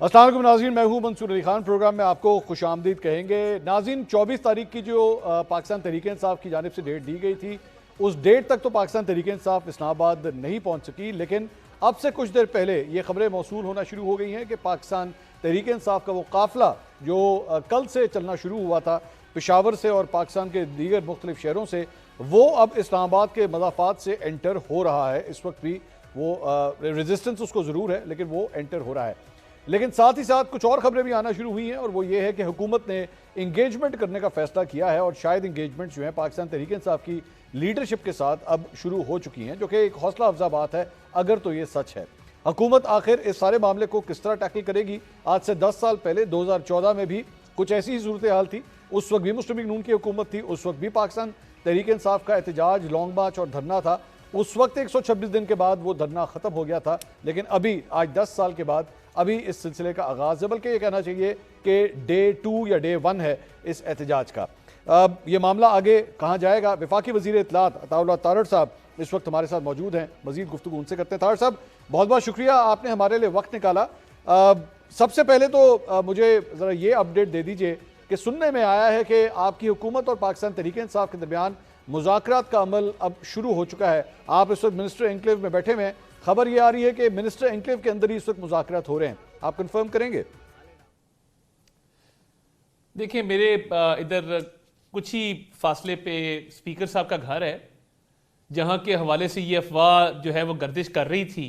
अस्सलाम वालेकुम नाज़रीन, मैं हूं मंसूर अली खान। प्रोग्राम में आपको खुशामदीद कहेंगे। नाज़रीन, 24 तारीख की जो पाकिस्तान तहरीक-ए-इंसाफ की जानिब से डेट दी गई थी, उस डेट तक तो पाकिस्तान तहरीक-ए-इंसाफ इस्लामाबाद नहीं पहुंच सकी, लेकिन अब से कुछ देर पहले ये खबरें मौसूल होना शुरू हो गई हैं कि पाकिस्तान तहरीक-ए-इंसाफ का वो काफ़िला जो कल से चलना शुरू हुआ था पेशावर से और पाकिस्तान के दीगर मुख्तलिफ शहरों से, वो अब इस्लामाबाद के मज़ाफ़ात से एंटर हो रहा है। इस वक्त भी वो रेजिस्टेंस उसको ज़रूर है, लेकिन वो एंटर हो रहा है। लेकिन साथ ही साथ कुछ और खबरें भी आना शुरू हुई हैं, और वो ये है कि हुकूमत ने इंगेजमेंट करने का फैसला किया है, और शायद इंगेजमेंट जो है पाकिस्तान तहरीक-ए-इंसाफ की लीडरशिप के साथ अब शुरू हो चुकी हैं, जो कि एक हौसला अफजा बात है अगर तो ये सच है। हुकूमत आखिर इस सारे मामले को किस तरह टैकल करेगी? आज से 10 साल पहले 2014 में भी कुछ ऐसी ही सूरत हाल थी। उस वक्त भी मुस्लिम लीग नून की हुकूमत थी, उस वक्त भी पाकिस्तान तहरीक-ए-इंसाफ का एहतजाज, लॉन्ग मार्च और धरना था। उस वक्त 126 दिन के बाद वो धरना ख़त्म हो गया था, लेकिन अभी आज 10 साल के बाद अभी इस सिलसिले का आगाज़ है, बल्कि ये कहना चाहिए कि डे 2 या डे 1 है इस एहतजाज का। अब ये मामला आगे कहाँ जाएगा? वफाकी वज़ीर इत्तलात अताउल्लाह तारड़ साहब इस वक्त हमारे साथ मौजूद हैं। मज़ीद गुफ्तगू उनसे करते हैं। तारड़ साहब, बहुत बहुत शुक्रिया, आपने हमारे लिए वक्त निकाला। सबसे पहले तो मुझे ज़रा ये अपडेट दे दीजिए कि सुनने में आया है कि आपकी हुकूमत और पाकिस्तान तहरीक-ए-इंसाफ के दरमियान मुज़ाकरात का अमल अब शुरू हो चुका है। आप इस वक्त मिनिस्टर एनक्लेव में बैठे हुए हैं। खबर ये आ रही है कि मिनिस्टर एनक्लेव के अंदर ही इस वक्त मुज़ाकरात हो रहे हैं। आप कंफर्म करेंगे? देखिए, मेरे इधर कुछ ही फासले पे स्पीकर साहब का घर है, जहां के हवाले से ये अफवाह जो है वो गर्दिश कर रही थी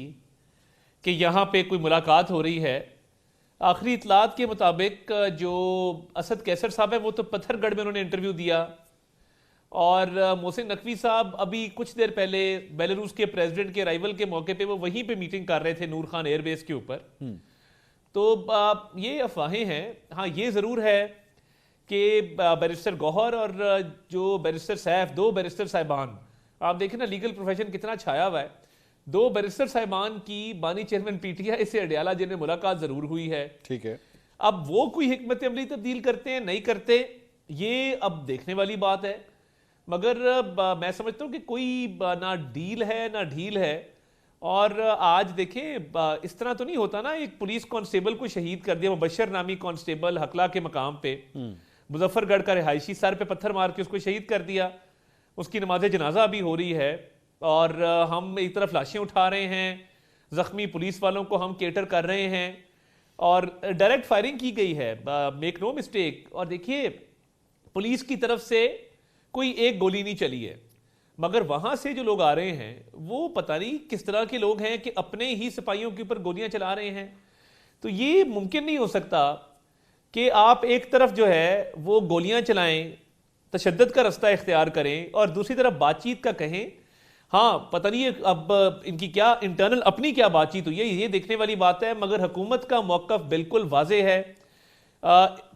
कि यहाँ पे कोई मुलाकात हो रही है। आखिरी इतलात के मुताबिक जो असद कैसर साहब है वो तो पत्थरगढ़ में उन्होंने इंटरव्यू दिया, और मोहसिन नकवी साहब अभी कुछ देर पहले बेलारूस के प्रेसिडेंट के अराइवल के मौके पे वो वहीं पे मीटिंग कर रहे थे नूर खान एयरबेस के ऊपर। तो ये अफवाहें हैं। हाँ, ये ज़रूर है कि बैरिस्टर गौहर और जो बैरिस्टर सैफ, दो बैरिस्टर साहिबान, आप देखें ना लीगल प्रोफेशन कितना छाया हुआ है। दो बैरिस्टर साहिबान की बानी चेयरमैन पीटीआई से अडयाला जिन्हें मुलाकात ज़रूर हुई है। ठीक है, अब वो कोई हिकमत अमली तब्दील करते हैं नहीं करते, ये अब देखने वाली बात है। मगर मैं समझता हूँ कि कोई ना डील है ना ढील है। और आज देखें, इस तरह तो नहीं होता ना, एक पुलिस कांस्टेबल को शहीद कर दिया, मुबशर नामी कांस्टेबल हकला के मकाम पे, मुजफ्फरगढ़ का रिहायशी, सर पे पत्थर मार के उसको शहीद कर दिया। उसकी नमाज जनाजा अभी हो रही है, और हम एक तरफ लाशें उठा रहे हैं, जख्मी पुलिस वालों को हम केटर कर रहे हैं, और डायरेक्ट फायरिंग की गई है, मेक नो मिस्टेक। और देखिए, पुलिस की तरफ से कोई एक गोली नहीं चली है, मगर वहां से जो लोग आ रहे हैं वो पता नहीं किस तरह के लोग हैं कि अपने ही सिपाहियों के ऊपर गोलियां चला रहे हैं। तो ये मुमकिन नहीं हो सकता कि आप एक तरफ जो है वो गोलियां चलाएं, तशद्दुद का रास्ता इख्तियार करें, और दूसरी तरफ बातचीत का कहें। हाँ, पता नहीं है अब इनकी क्या इंटरनल अपनी क्या बातचीत हुई है, ये देखने वाली बात है। मगर हुकूमत का मौक़िफ़ बिल्कुल वाज़ेह है।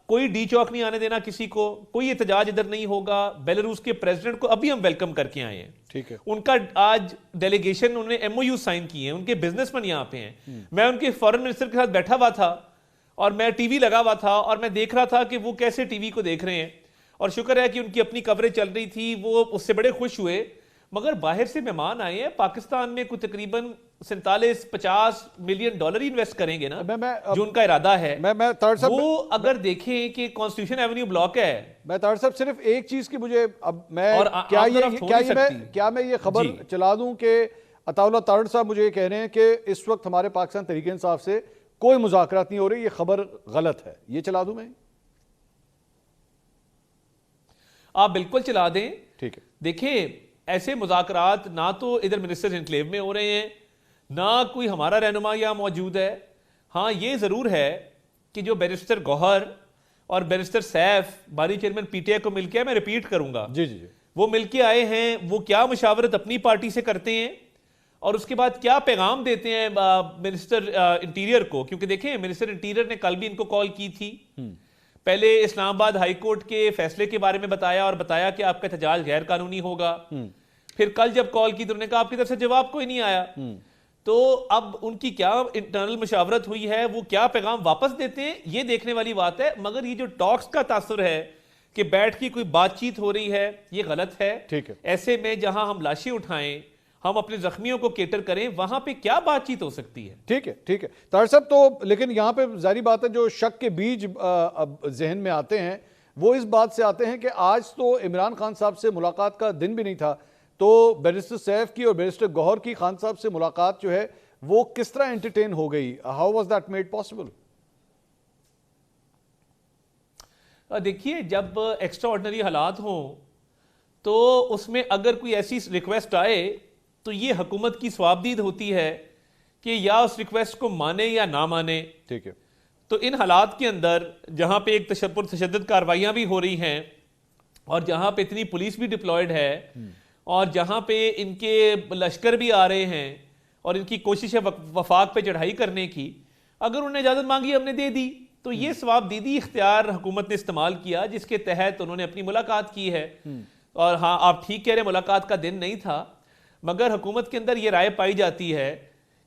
कोई डी चौक नहीं आने देना किसी को, कोई एहतजाज इधर नहीं होगा। बेलारूस के प्रेसिडेंट को अभी हम वेलकम करके आए हैं। ठीक है, उनका आज डेलीगेशन, उन्होंने एमओयू साइन किए हैं, उनके बिजनेसमैन यहाँ पे हैं। मैं उनके फॉरेन मिनिस्टर के साथ बैठा हुआ था, और मैं टीवी लगा हुआ था, और मैं देख रहा था कि वो कैसे टीवी को देख रहे हैं, और शुक्र है कि उनकी अपनी कवरेज चल रही थी, वो उससे बड़े खुश हुए। मगर बाहर से मेहमान आए हैं, पाकिस्तान में कुछ तकरीबन 47-50 मिलियन डॉलर ही इन्वेस्ट करेंगे ना, जो उनका इरादा है। वो अगर देखें कि कॉन्स्टिट्यूशन एवेन्यू ब्लॉक है। मैं तारड़ साहब सिर्फ एक चीज की मुझे अब मैं क्या मैं ये खबर चला दूं कि अताउल्लाह तारड़ साहब मुझे ये कह रहे हैं कि इस वक्त हमारे पाकिस्तान तहरीक-ए-इंसाफ से कोई मुज़ाकरात नहीं हो रही, ये खबर गलत है, ये चला दूं मैं? आप बिल्कुल चला दें। ठीक है, देखिए, ऐसे मुज़ाकरात ना तो इधर मिनिस्टर एनक्लेव में हो रहे हैं, ना कोई हमारा रहनुमा यहाँ मौजूद है। हाँ, ये ज़रूर है कि जो बैरिस्टर गौहर और बैरिस्टर सैफ बानी चेयरमैन पीटीआई को मिलके, मैं रिपीट करूंगा, जी जी जी, वो मिलके आए हैं, वो क्या मुशावरत अपनी पार्टी से करते हैं, और उसके बाद क्या पैगाम देते हैं मिनिस्टर इंटीरियर को। क्योंकि देखें, मिनिस्टर इंटीरियर ने कल भी इनको कॉल की थी, पहले इस्लामाबाद हाई कोर्ट के फैसले के बारे में बताया, और बताया कि आपका एहतजाज गैर कानूनी होगा। फिर कल जब कॉल की तो उन्होंने कहा आपकी तरफ से जवाब कोई नहीं आया। तो अब उनकी क्या इंटरनल मुशावरत हुई है, वो क्या पैगाम वापस देते हैं, ये देखने वाली बात है। मगर ये जो टॉक्स का तासुर है कि बैठ की कोई बातचीत हो रही है, ये गलत है। ठीक है, ऐसे में जहां हम लाशें उठाएं, हम अपने जख्मियों को केटर करें, वहां पे क्या बातचीत हो सकती है? ठीक है, ठीक है तार साहब। तो लेकिन यहाँ पे जारी बात है, जो शक के बीज अब जहन में आते हैं वो इस बात से आते हैं कि आज तो इमरान खान साहब से मुलाकात का दिन भी नहीं था, तो बैरिस्टर सैफ की और बैरिस्टर गौहर की खान साहब से मुलाकात जो है वो किस तरह एंटरटेन हो गई? How was that made possible? देखिए, जब एक्स्ट्रा ऑर्डिनरी हालात हों तो उसमें अगर कोई ऐसी रिक्वेस्ट आए तो ये हुकूमत की स्वाबदीद होती है कि या उस रिक्वेस्ट को माने या ना माने। ठीक है। तो इन हालात के अंदर जहां पे एक तशद्दुद कार्रवाइयां भी हो रही हैं और जहां पे इतनी पुलिस भी डिप्लॉयड है और जहां पे इनके लश्कर भी आ रहे हैं और इनकी कोशिश है वफाक पे चढ़ाई करने की, अगर उन्होंने इजाजत मांगी हमने दे दी, तो ये स्वाबदीदी इख्तियार हुकूमत ने इस्तेमाल किया जिसके तहत उन्होंने अपनी मुलाकात की है। और हाँ, आप ठीक कह रहे हैं, मुलाकात का दिन नहीं था, मगर हुकूमत के अंदर ये राय पाई जाती है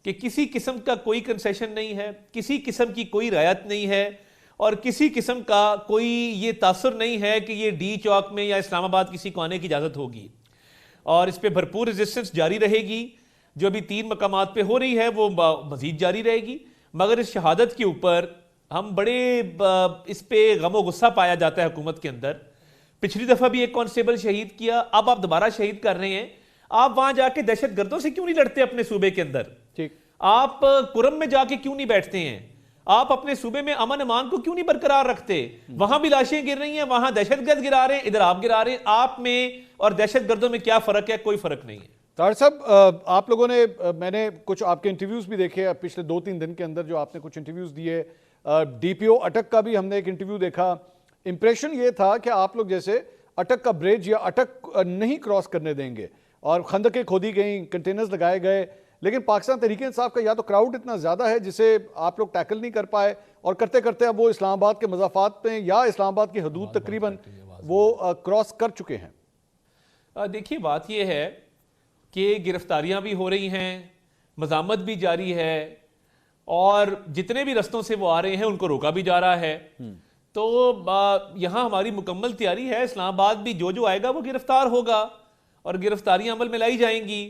कि किसी किस्म का कोई कंसेशन नहीं है, किसी किस्म की कोई रियायत नहीं है और किसी किस्म का कोई ये तासुर नहीं है कि ये डी चौक में या इस्लामाबाद किसी को आने की इजाज़त होगी। और इस पर भरपूर रेजिस्टेंस जारी रहेगी, जो अभी 3 मकामात पे हो रही है वो मजीद जारी रहेगी। मगर इस शहादत के ऊपर हम बड़े इस पे गमो गुस्सा पाया जाता है हुकूमत के अंदर। पिछली दफ़ा भी एक कांस्टेबल शहीद किया, अब आप दोबारा शहीद कर रहे हैं। आप वहां जाके दहशत गर्दों से क्यों नहीं लड़ते अपने सूबे के अंदर? ठीक, आप कुरम में जाके क्यों नहीं बैठते हैं? आप अपने सूबे में अमन अमान को क्यों नहीं बरकरार रखते? वहां भी लाशें गिर रही हैं, वहां दहशतगर्द गिरा रहे हैं, इधर आप गिरा रहे हैं। आप में और दहशतगर्दों में क्या फर्क है? कोई फर्क नहीं है। तार साहब, आप लोगों ने, मैंने कुछ आपके इंटरव्यूज भी देखे पिछले 2-3 दिन के अंदर, जो आपने कुछ इंटरव्यूज दिए, डीपीओ अटक का भी हमने एक इंटरव्यू देखा। इंप्रेशन ये था कि आप लोग जैसे अटक का ब्रिज या अटक नहीं क्रॉस करने देंगे और खंदकें खोदी गई, कंटेनर्स लगाए गए, लेकिन पाकिस्तान तहरीक इंसाफ का या तो क्राउड इतना ज़्यादा है जिसे आप लोग टैकल नहीं कर पाए और करते करते अब वो इस्लामाबाद के मज़ाफ़ात में या इस्लामाबाद की हदूद तकरीबन वो क्रॉस कर चुके हैं। देखिए, बात ये है कि गिरफ्तारियां भी हो रही हैं, मज़ामत भी जारी है और जितने भी रस्तों से वो आ रहे हैं उनको रोका भी जा रहा है। तो यहाँ हमारी मुकम्मल तैयारी है, इस्लामाबाद भी जो आएगा वो गिरफ्तार होगा और गिरफ्तारियां अमल में लाई जाएंगी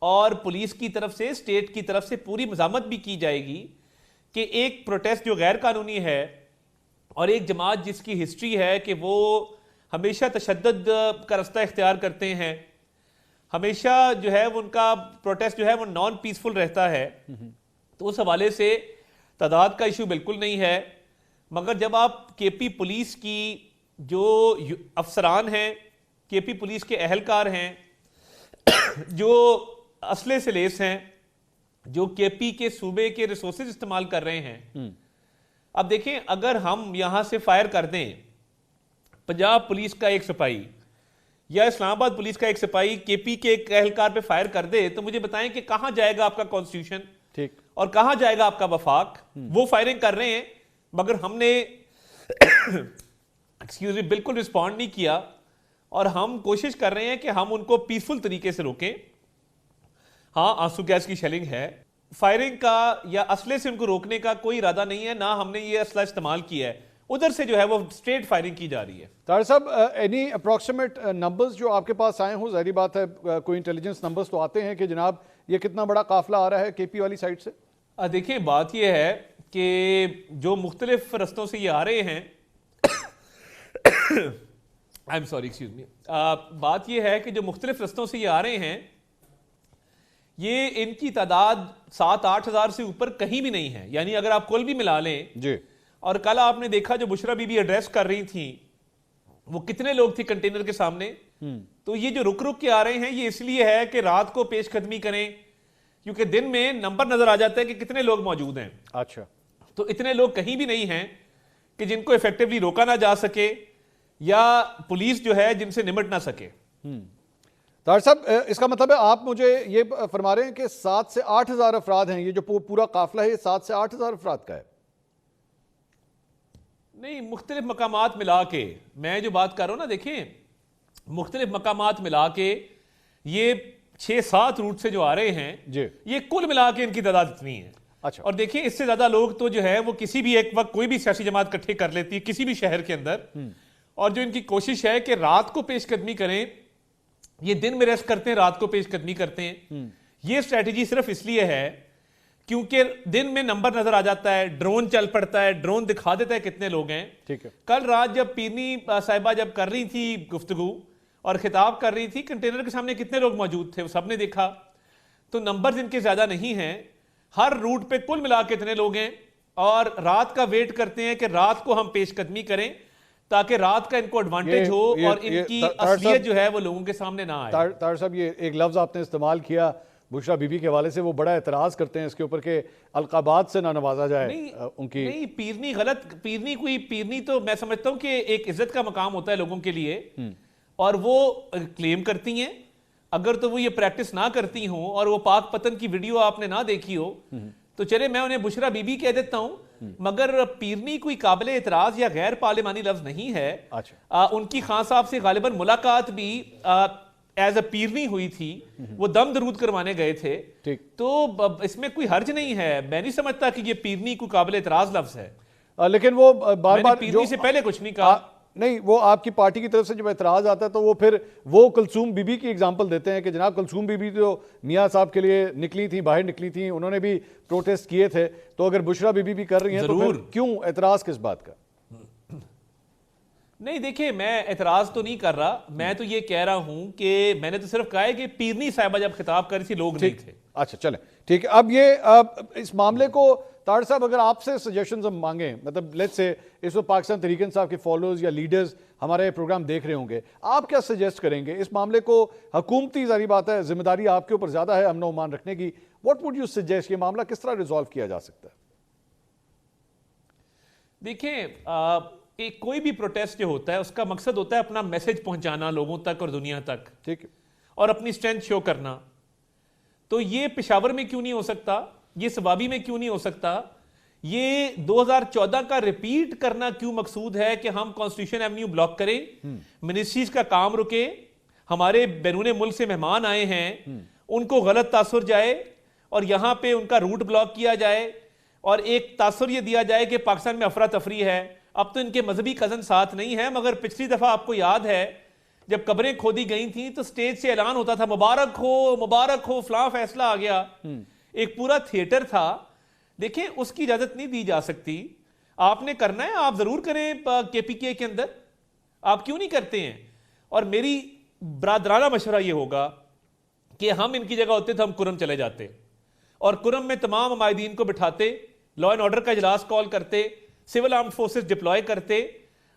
और पुलिस की तरफ से, स्टेट की तरफ से पूरी मज़ामत भी की जाएगी कि एक प्रोटेस्ट जो गैर कानूनी है और एक जमात जिसकी हिस्ट्री है कि वो हमेशा तशद्दुद का रास्ता इख्तियार करते हैं, हमेशा जो है वो उनका प्रोटेस्ट जो है वो नॉन पीसफुल रहता है, तो उस हवाले से तादाद का इशू बिल्कुल नहीं है। मगर जब आप केपी पुलिस की जो अफसरान हैं, केपी पुलिस के अहलकार हैं, जो असले से लेस हैं, जो केपी के सूबे के रिसोर्सेज इस्तेमाल कर रहे हैं, अब देखें, अगर हम यहां से फायर कर दें पंजाब पुलिस का एक सिपाही या इस्लामाबाद पुलिस का एक सिपाही केपी के एक अहलकार पे फायर कर दे, तो मुझे बताएं कि कहां जाएगा आपका कॉन्स्टिट्यूशन, ठीक, और कहां जाएगा आपका वफाक? वो फायरिंग कर रहे हैं मगर हमने एक्सक्यूज मी बिल्कुल रिस्पॉन्ड नहीं किया और हम कोशिश कर रहे हैं कि हम उनको पीसफुल तरीके से रोकें। हाँ, आंसू गैस की शेलिंग है, फायरिंग का या असले से उनको रोकने का कोई इरादा नहीं है, ना हमने ये असला इस्तेमाल किया है। उधर से जो है वो स्ट्रेट फायरिंग की जा रही है। तार साहब, एनी अप्रॉक्सीमेट नंबर्स जो आपके पास आए हों? जाहिर बात है कोई इंटेलिजेंस नंबर्स तो आते हैं कि जनाब ये कितना बड़ा काफिला आ रहा है केपी वाली साइड से। देखिए, बात ये है कि जो मुख्तलिफ रस्तों से ये आ रहे हैं I am sorry, excuse me, बात ये है कि जो मुख्तलिफ रस्तों से ये आ रहे हैं, ये इनकी तादाद 7-8 हज़ार से ऊपर कहीं भी नहीं है। यानी अगर आप कुल भी मिला लें जी, और कल आपने देखा जो बुशरा बीबी एड्रेस कर रही थी, वो कितने लोग थे कंटेनर के सामने। तो ये जो रुक रुक के आ रहे हैं ये इसलिए है कि रात को पेशकदमी करें, क्योंकि दिन में नंबर नजर आ जाता है कि कितने लोग मौजूद हैं। अच्छा, तो इतने लोग कहीं भी नहीं हैं कि जिनको इफेक्टिवली रोका ना जा सके या पुलिस जो है जिनसे निमट ना सके। तार साहब, इसका मतलब है आप मुझे ये फरमा रहे हैं कि 7 से 8 हज़ार अफराद हैं, ये जो पूरा काफिला है ये 7 से 8 हज़ार अफराद का है? नहीं, मुख्तलिफ मकामात मिला के मैं जो बात कर रहा हूं ना, देखिए मुख्तलिफ मकामात मिला के ये 6-7 रूट से जो आ रहे हैं जी, ये कुल मिला के इनकी तादाद इतनी है। अच्छा, और देखिए इससे ज्यादा लोग तो जो है वो किसी भी एक वक्त कोई भी सियासी जमात इकट्ठे कर लेती है किसी भी शहर के अंदर, और जो इनकी कोशिश है कि रात को पेशकदमी करें, ये दिन में रेस्ट करते हैं, रात को पेशकदमी करते हैं। ये स्ट्रैटेजी सिर्फ इसलिए है क्योंकि दिन में नंबर नजर आ जाता है, ड्रोन चल पड़ता है, ड्रोन दिखा देता है कितने लोग हैं। ठीक है। कल रात जब पीरनी साहिबा जब कर रही थी गुफ्तगू और खिताब कर रही थी, कंटेनर के सामने कितने लोग मौजूद थे वो सबने देखा। तो नंबर इनके ज्यादा नहीं हैं, हर रूट पे कुल मिला के इतने लोग हैं और रात का वेट करते हैं कि रात को हम पेशकदमी करें ताकि रात का इनको एडवांटेज हो और इनकी असलियत जो है वो लोगों के सामने ना आए। तार साहब, ये एक लफ्ज आपने इस्तेमाल किया बुशरा बीबी के हवाले से, वो बड़ा एतराज करते हैं इसके ऊपर के अलकाबात से ना नवाजा जाए उनकी। नहीं, पीरनी गलत, पीरनी तो मैं समझता हूं कि एक इज्जत का मकाम होता है लोगों के लिए और वो क्लेम करती हैं। अगर तो वो ये प्रैक्टिस ना करती हो और वो पाक पतन की वीडियो आपने ना देखी हो तो चले मैं उन्हें बुशरा बीबी कह देता हूं, मगर पीरनी कोई काबिल एतराज या गैर पार्लिमानी लफ्ज नहीं है। अच्छा। उनकी खान साहब से गालिबन मुलाकात भी एज अ पीरनी हुई थी, वो दम दरूद करवाने गए थे। ठीक। तो इसमें कोई हर्ज नहीं है, मैं नहीं समझता कि ये पीरनी कोई काबिल एतराज लफ्ज है। लेकिन वो बार बार पीरनी से पहले कुछ नहीं कहा। नहीं, वो आपकी पार्टी की तरफ से जब एतराज आता है तो वो फिर वो कुलसूम बीबी की एग्जांपल देते हैं कि जनाब कुलसूम बीबी तो मियाँ साहब के लिए निकली थी, बाहर निकली थी, उन्होंने भी प्रोटेस्ट किए थे, तो अगर बुशरा बीबी भी कर रही हैं तो फिर क्यों एतराज किस बात का? नहीं, देखिए मैं एतराज तो नहीं कर रहा, मैं तो ये कह रहा हूं कि मैंने तो सिर्फ कहा है कि पीरनी साहिबा जब खिताब कर रही थी लोग नहीं थे। अच्छा, चलें, ठीक है। अब ये इस मामले को ताड़ साहब अगर आपसे सजेशंस हम मांगे, मतलब लेट्स से इस वक्त पाकिस्तान तहरीक इंसाफ के फॉलोअर्स या लीडर्स हमारे प्रोग्राम देख रहे होंगे, आप क्या सजेस्ट करेंगे इस मामले को? हुकूमती जारी बात है, जिम्मेदारी आपके ऊपर ज्यादा है अमन व अमान रखने की। व्हाट वुड यू सजेस्ट, ये मामला किस तरह रिजॉल्व किया जा सकता है? देखिए, एक कोई भी प्रोटेस्ट जो होता है उसका मकसद होता है अपना मैसेज पहुंचाना लोगों तक और दुनिया तक, ठीक है, और अपनी स्ट्रेंथ शो करना। तो ये पेशावर में क्यों नहीं हो सकता, ये सवाबी में क्यों नहीं हो सकता, ये 2014 का रिपीट करना क्यों मकसूद है कि हम कॉन्स्टिट्यूशन एवेन्यू ब्लॉक करें, मिनिस्ट्रीज का काम रुके, हमारे बैरून मुल्क से मेहमान आए हैं उनको गलत तासुर जाए और यहां पे उनका रूट ब्लॉक किया जाए और एक तासुर ये दिया जाए कि पाकिस्तान में अफरा तफरी है। अब तो इनके मजहबी कजन साथ नहीं है, मगर पिछली दफा आपको याद है जब कब्रें खोदी गई थी तो स्टेज से ऐलान होता था मुबारक हो फलां फैसला आ गया, एक पूरा थिएटर था। देखिए, उसकी इजाजत नहीं दी जा सकती। आपने करना है आप जरूर करें केपीके के अंदर, आप क्यों नहीं करते हैं? और मेरी बरादराना मशवरा ये होगा कि हम इनकी जगह होते तो हम कुरम चले जाते और कुरम में तमाम अमायदीन को बिठाते, लॉ एंड ऑर्डर का इजलास कॉल करते, सिविल आर्म्ड फोर्सेस डिप्लॉय करते।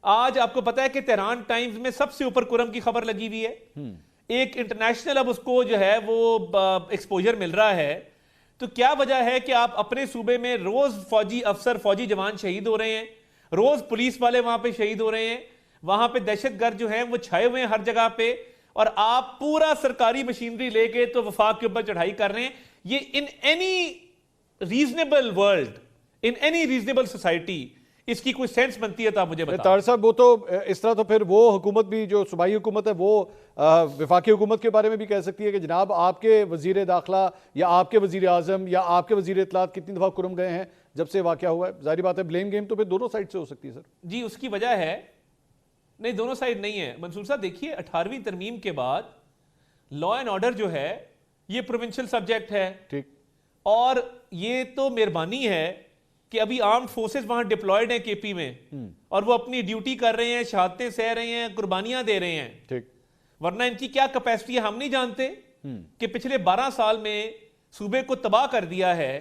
आज आपको पता है कि तेहरान टाइम्स में सबसे ऊपर कुरम की खबर लगी हुई है, एक इंटरनेशनल अब उसको जो है वो एक्सपोजर मिल रहा है। तो क्या वजह है कि आप अपने सूबे में रोज फौजी अफसर, फौजी जवान शहीद हो रहे हैं, रोज पुलिस वाले वहां पे शहीद हो रहे हैं, वहां पे दहशतगर्द जो हैं वो छाए हुए हैं हर जगह पे, और आप पूरा सरकारी मशीनरी लेके तो वफाक के ऊपर चढ़ाई कर रहे हैं। ये in any reasonable world, in any reasonable society इसकी कोई सेंस बनती है? तो आप मुझे बताएं। तार साहब, वो तो इस तरह तो फिर वो हुकूमत भी जो सूबाई हुकूमत है वो वफाकी हुकूमत के बारे में भी कह सकती है कि जनाब आपके वजीर दाखिला या आपके वजीर आजम या आपके वजीर इत्तलात कितनी दफ़ा कुरम गए हैं जब से वाक़या हुआ है। जाहिर बात है ब्लेम गेम तो फिर दोनों साइड से हो सकती है सर। जी, उसकी वजह है, नहीं दोनों साइड नहीं है मंसूर साहब। देखिए, 18वीं तरमीम के बाद लॉ एंड ऑर्डर जो है ये प्रोविंशियल सब्जेक्ट है, ठीक, और ये तो मेहरबानी है कि अभी आर्म्ड फोर्सेस वहां डिप्लॉयड हैं केपी में और वो अपनी ड्यूटी कर रहे हैं, शहादतें सह रहे हैं, कुर्बानियां दे रहे हैं, ठीक। वरना इनकी क्या कैपेसिटी है हम नहीं जानते कि पिछले 12 साल में सूबे को तबाह कर दिया है।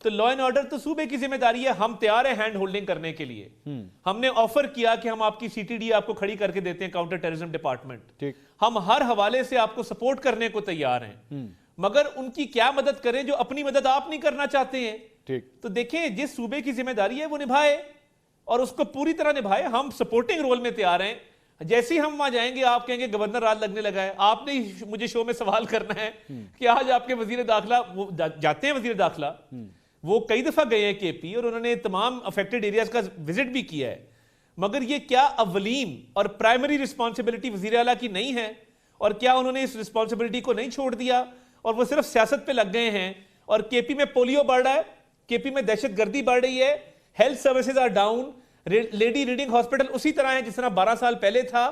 तो लॉ एंड ऑर्डर तो सूबे की जिम्मेदारी है, हम तैयार है हैंड होल्डिंग करने के लिए। हमने ऑफर किया कि हम आपकी सीटीडी आपको खड़ी करके देते हैं, काउंटर टेररिज्म डिपार्टमेंट, ठीक, हम हर हवाले से आपको सपोर्ट करने को तैयार हैं, मगर उनकी क्या मदद करें जो अपनी मदद आप नहीं करना चाहते हैं। ठीक। तो देखें, जिस सूबे की जिम्मेदारी है वो निभाए और उसको पूरी तरह निभाए। हम सपोर्टिंग रोल में तैयार हैं। जैसे ही हम वहां जाएंगे आप कहेंगे गवर्नर राज लगने लगा है। आपने मुझे शो में सवाल करना है कि आज आपके वजीर दाखिला, वो जाते हैं वजीर दाखिला, वो कई दफा गए हैं केपी और उन्होंने तमाम अफेक्टेड एरियाज का विजिट भी किया है, मगर ये क्या अवलीन और प्राइमरी रिस्पॉन्सिबिलिटी वजीर आला की नहीं है? और क्या उन्होंने इस रिस्पॉन्सिबिलिटी को नहीं छोड़ दिया और वो सिर्फ सियासत पे लग गए हैं? और केपी में पोलियो बढ़ रहा है, केपी में दहशतगर्दी बढ़ रही है, health services are down, Lady Reading Hospital उसी तरह है जिस तरह 12 साल पहले था।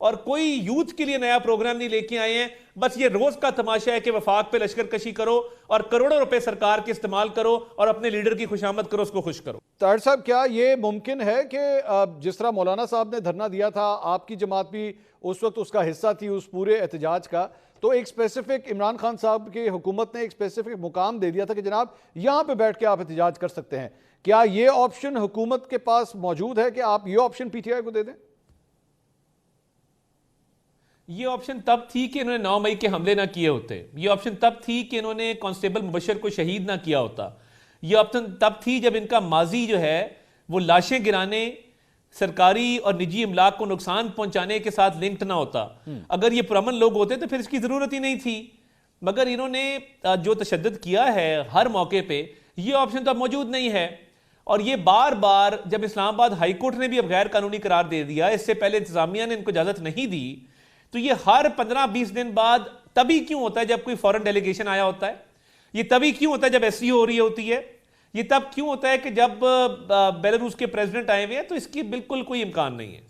और कोई यूथ के लिए नया प्रोग्राम नहीं लेके आए हैं। बस ये रोज का तमाशा है कि वफाक पे लश्कर कशी करो और करोड़ों रुपए सरकार के इस्तेमाल करो और अपने लीडर की खुशामद करो, उसको खुश करो। ताहिर साहब, क्या ये मुमकिन है कि जिस तरह मौलाना साहब ने धरना दिया था, आपकी जमात भी उस वक्त उसका हिस्सा थी उस पूरे एहतजाज का, तो एक स्पेसिफिक इमरान खान साहब की हुकूमत ने एक स्पेसिफिक मुकाम दे दिया था कि जनाब यहाँ पे बैठ के आप एहतजाज कर सकते हैं। क्या ये ऑप्शन हुकूमत के पास मौजूद है कि आप ये ऑप्शन पीटीआई को दे दें? ये ऑप्शन तब थी कि इन्होंने 9 मई के हमले ना किए होते। ये ऑप्शन तब थी कि इन्होंने कांस्टेबल मुबशर को शहीद ना किया होता। ये ऑप्शन तब थी जब इनका माजी जो है वो लाशें गिराने, सरकारी और निजी इमलाक को नुकसान पहुंचाने के साथ लिंक्ड ना होता। अगर ये पुरअमन लोग होते तो फिर इसकी जरूरत ही नहीं थी। मगर इन्होंने जो तशद्दुद किया है हर मौके पे, ये ऑप्शन तो अब मौजूद नहीं है। और ये बार बार जब इस्लामाबाद हाई कोर्ट ने भी अब गैर कानूनी करार दे दिया, इससे पहले इंतजामिया ने इनको इजाजत नहीं दी, तो ये हर 15-20 दिन बाद तभी क्यों होता है जब कोई फॉरेन डेलीगेशन आया होता है? ये तभी क्यों होता है जब एससीओ हो रही होती है? ये तब क्यों होता है कि जब बेलारूस के प्रेसिडेंट आए हुए हैं? तो इसकी बिल्कुल कोई इम्कान नहीं है।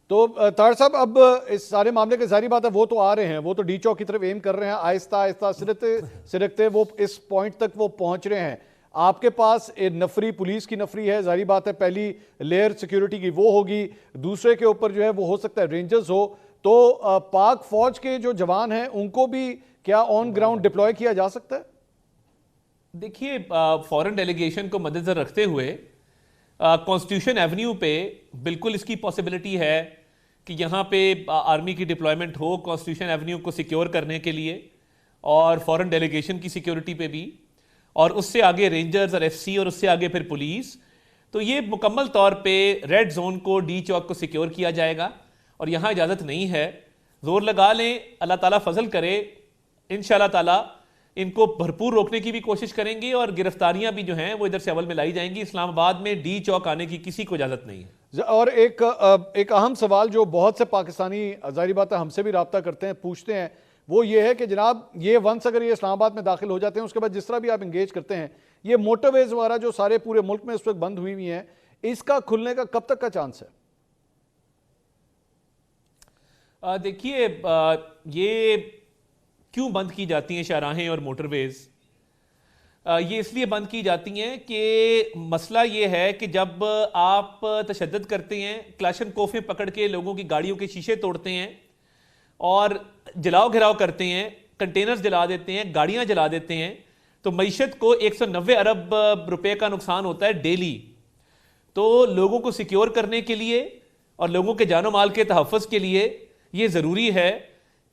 तो ताहिर साहब, अब इस सारे मामले की जारी बात है, वो तो आ रहे हैं, वो तो डी चौक की तरफ एम कर रहे हैं, आहिस्ता आहिस्ता सिरकते वो इस पॉइंट तक वो पहुंच रहे हैं। आपके पास नफरी, पुलिस की नफरी है, जारी बात है पहली लेयर सिक्योरिटी की वो होगी, दूसरे के ऊपर जो है वो हो सकता है रेंजर्स हो। तो पाक फौज के जो जवान हैं उनको भी क्या ऑन ग्राउंड डिप्लॉय किया जा सकता है? देखिए, फॉरेन डेलीगेशन को मद्देनजर रखते हुए कॉन्स्टिट्यूशन एवेन्यू पे बिल्कुल इसकी पॉसिबिलिटी है कि यहाँ पे आर्मी की डिप्लॉयमेंट हो कॉन्स्टिट्यूशन एवेन्यू को सिक्योर करने के लिए, और फॉरेन डेलीगेशन की सिक्योरिटी पे भी, और उससे आगे रेंजर्स और एफसी, और उससे आगे फिर पुलिस। तो ये मुकम्मल तौर पे रेड जोन को, डी चौक को सिक्योर किया जाएगा और यहाँ इजाज़त नहीं है। जोर लगा लें, अल्लाह ताला फजल करे, इंशाअल्लाह ताला इनको भरपूर रोकने की भी कोशिश करेंगे और गिरफ्तारियां भी जो हैं वो इधर से अमल में लाई जाएंगी। इस्लामाबाद में डी चौक आने की किसी को इजाज़त नहीं है। और एक अहम सवाल जो बहुत से पाकिस्तानी, जाहिर बात है हमसे भी रब्ता करते हैं, पूछते हैं, वो ये है कि जनाब ये वंस अगर ये इस्लामाबाद में दाखिल हो जाते हैं, उसके बाद जिस तरह भी आप इंगेज करते हैं, ये मोटरवेज वगैरह जो सारे पूरे मुल्क में इस वक्त बंद हुई हुई हैं, इसका खुलने का कब तक का चांस है? देखिए, ये क्यों बंद की जाती हैं शाहराहें और मोटरवेज? ये इसलिए बंद की जाती हैं कि मसला ये है कि जब आप तशद्दुद करते हैं, क्लाशन कोफें पकड़ के लोगों की गाड़ियों के शीशे तोड़ते हैं और जलाओ घिराव करते हैं, कंटेनर्स जला देते हैं, गाड़ियां जला देते हैं, तो मईशत को 190 अरब रुपए का नुकसान होता है डेली। तो लोगों को सिक्योर करने के लिए और लोगों के जानो माल के तहफ़्फ़ुज़ के लिए ये ज़रूरी है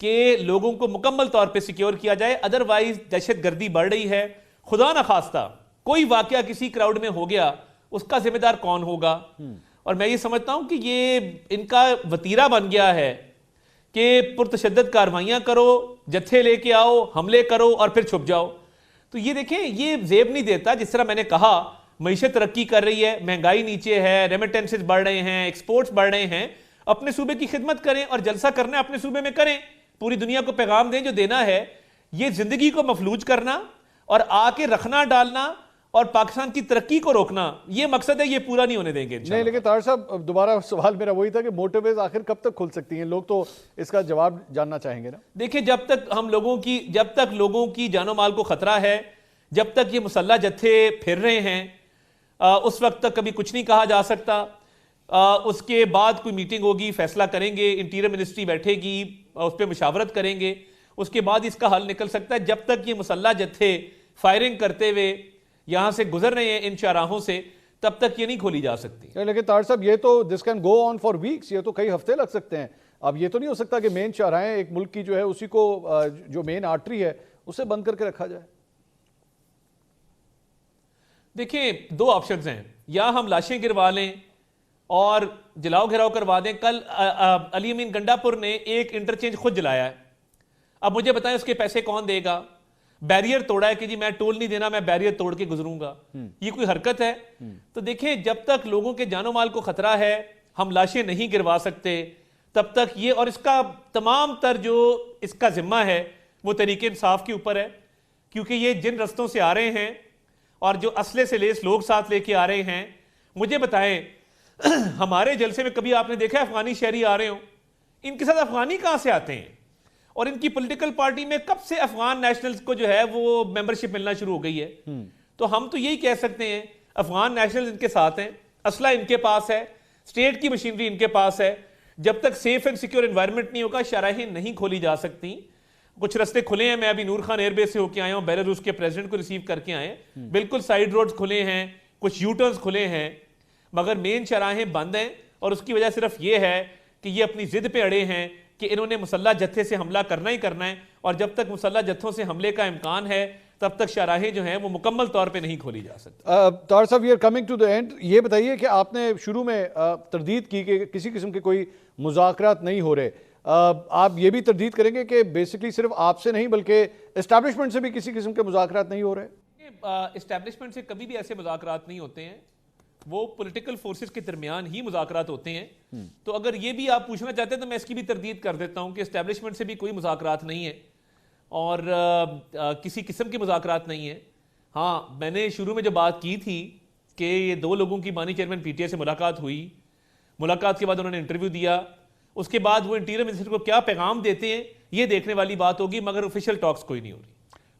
कि लोगों को मुकम्मल तौर पे सिक्योर किया जाए। अदरवाइज दहशत गर्दी बढ़ रही है। खुदा ना खास्ता कोई वाकया किसी क्राउड में हो गया, उसका जिम्मेदार कौन होगा? और मैं ये समझता हूं कि ये इनका वतीरा बन गया है कि पुरतशद्दद कार्रवाइयां करो, जत्थे लेके आओ, हमले करो और फिर छुप जाओ। तो ये देखें, ये जेब नहीं देता। जिस तरह मैंने कहा, मईशत तरक्की कर रही है, महंगाई नीचे है, रेमिटेंसेस बढ़ रहे हैं, एक्सपोर्ट्स बढ़ रहे हैं। अपने सूबे की खिदमत करें और जलसा करना अपने सूबे में करें, पूरी दुनिया को पैगाम दें जो देना है। ये जिंदगी को मफलूज करना और आके रखना डालना और पाकिस्तान की तरक्की को रोकना, ये मकसद है, ये पूरा नहीं होने देंगे नहीं। लेकिन ताहिर साहब, दोबारा सवाल मेरा वही था कि मोटरवेज आखिर कब तक खुल सकती हैं? लोग तो इसका जवाब जानना चाहेंगे ना। देखिए, जब तक लोगों की जानो माल को खतरा है, जब तक ये मुसल्ला जत्थे फिर रहे हैं, उस वक्त तक कभी कुछ नहीं कहा जा सकता। उसके बाद कोई मीटिंग होगी, फैसला करेंगे, इंटीरियर मिनिस्ट्री बैठेगी, उस पर मुशावरत करेंगे, उसके बाद इसका हल निकल सकता है। जब तक ये मुसल्ला जत्थे फायरिंग करते हुए यहां से गुजर रहे हैं इन शाहराहों से, तब तक ये नहीं खोली जा सकती। लेकिन ताहिर साहब, ये तो this can go on for weeks, ये तो कई हफ्ते लग सकते हैं। अब ये तो नहीं हो सकता कि मेन शाहराहें एक मुल्क की जो है उसी को, जो मेन आर्टरी है, उसे बंद करके रखा जाए। देखिए, दो ऑप्शंस हैं, या हम लाशें गिरवा लें और जलाओ घिराव करवा दें। कल अली अमीन गंडापुर ने एक इंटरचेंज खुद जलाया है। अब मुझे बताएं उसके पैसे कौन देगा? बैरियर तोड़ा है कि जी मैं टोल नहीं देना, मैं बैरियर तोड़ के गुजरूंगा, ये कोई हरकत है? तो देखिए, जब तक लोगों के जानो माल को खतरा है, हम लाशें नहीं गिरवा सकते, तब तक ये, और इसका तमाम तर जो इसका जिम्मा है वो तरीके इंसाफ के ऊपर है, क्योंकि ये जिन रस्तों से आ रहे हैं और जो असले से लेस लोग साथ लेके आ रहे हैं, मुझे बताएं हमारे जलसे में कभी आपने देखा अफगानी शहरी आ रहे हो? इनके साथ अफगानी कहां से आते हैं? और इनकी पॉलिटिकल पार्टी में कब से अफगान नेशनल्स को जो है वो मेंबरशिप मिलना शुरू हो गई है? तो हम तो यही कह सकते हैं अफगान नेशनल्स इनके साथ हैं, असला इनके पास है, स्टेट की मशीनरी इनके पास है। जब तक सेफ एंड सिक्योर एनवायरनमेंट नहीं होगा, शराहें नहीं खोली जा सकती। कुछ रास्ते खुले हैं, मैं अभी नूर खान एयरबेस से होकर आया हूं, बेलारूस के प्रेसिडेंट को रिसीव करके आए, बिल्कुल साइड रोड्स खुले हैं, कुछ यूटर्न्स खुले हैं, मगर मेन शराहें बंद हैं। और उसकी वजह सिर्फ ये है कि ये अपनी जिद पे अड़े हैं कि इन्होंने मुसल्ला जत्थे से हमला करना ही करना है, और जब तक मुसल्ला जत्थों से हमले का इम्कान है तब तक शराहें जो हैं वो मुकम्मल तौर पे नहीं खोली जा सकती। तार साहब, we are coming to the end. ये बताइए कि आपने शुरू में तरदीद की कि किसी किस्म के कोई मुज़ाकरात नहीं हो रहे, आप ये भी तरदीद करेंगे कि बेसिकली सिर्फ आपसे नहीं बल्कि एस्टैब्लिशमेंट से भी किसी किस्म के मुज़ाकरात नहीं हो रहे? एस्टैब्लिशमेंट से कभी भी ऐसे मुज़ाकरात नहीं होते हैं, वो पॉलिटिकल फोर्सेस के दरमियान ही मुज़ाकरात होते हैं। तो अगर ये भी आप पूछना चाहते हैं तो मैं इसकी भी तरदीद कर देता हूं कि एस्टैब्लिशमेंट से भी कोई मुज़ाकरात नहीं है और किसी किस्म के मुज़ाकरात नहीं है। हाँ, मैंने शुरू में जो बात की थी कि ये दो लोगों की बानी चेयरमैन पीटीआई से मुलाकात हुई, मुलाकात के बाद उन्होंने इंटरव्यू दिया, उसके बाद वो इंटीरियर मिनिस्टर को क्या पैगाम देते हैं ये देखने वाली बात होगी, मगर ऑफिशियल टॉक्स कोई नहीं हो रही।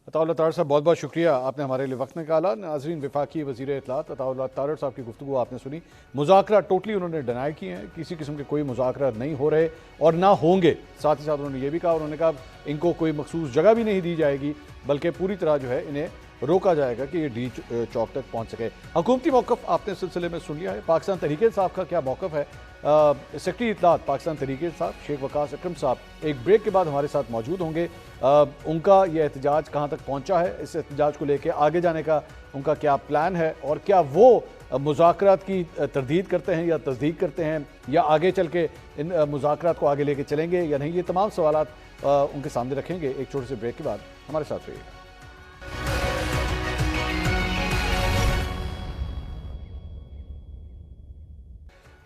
अताउल्लाह तारड़ साहब, बहुत बहुत शुक्रिया, आपने हमारे लिए वक्त निकाला। नाज़रीन, वफाकी वज़ीर इत्तलात अताउल्लाह तारड़ साहब की गुफ्तगू आपने सुनी। मुज़ाकरा टोटली उन्होंने डिनाई किए हैं, किसी किस्म के कोई मुज़ाकरा नहीं हो रहे और ना होंगे। साथ ही साथ उन्होंने ये भी कहा, उन्होंने कहा इनको कोई मखसूस जगह भी नहीं दी जाएगी, बल्कि पूरी तरह जो है इन्हें रोका जाएगा कि ये डी चौक तक पहुँच सके। हुकूमती मौक़िफ़ आपने इस सिलसिले में सुन लिया है। पाकिस्तान तहरीक-ए-इंसाफ का क्या मौक़िफ़ है? सेक्रेटरी इत्तलात पाकिस्तान तहरीक-ए-इंसाफ शेख वकास अकरम साहब एक ब्रेक के बाद हमारे साथ मौजूद होंगे। उनका ये एहतजाज कहाँ तक पहुँचा है, इस एहतजाज को लेकर आगे जाने का उनका क्या प्लान है, और क्या वो मुज़ाकरात की तरदीद करते हैं या तस्दीक करते हैं, या आगे चल के इन मुज़ाकरात को आगे लेके चलेंगे या नहीं, ये तमाम सवालात उनके सामने रखेंगे। एक छोटे से ब्रेक के बाद हमारे साथ रहिएगा।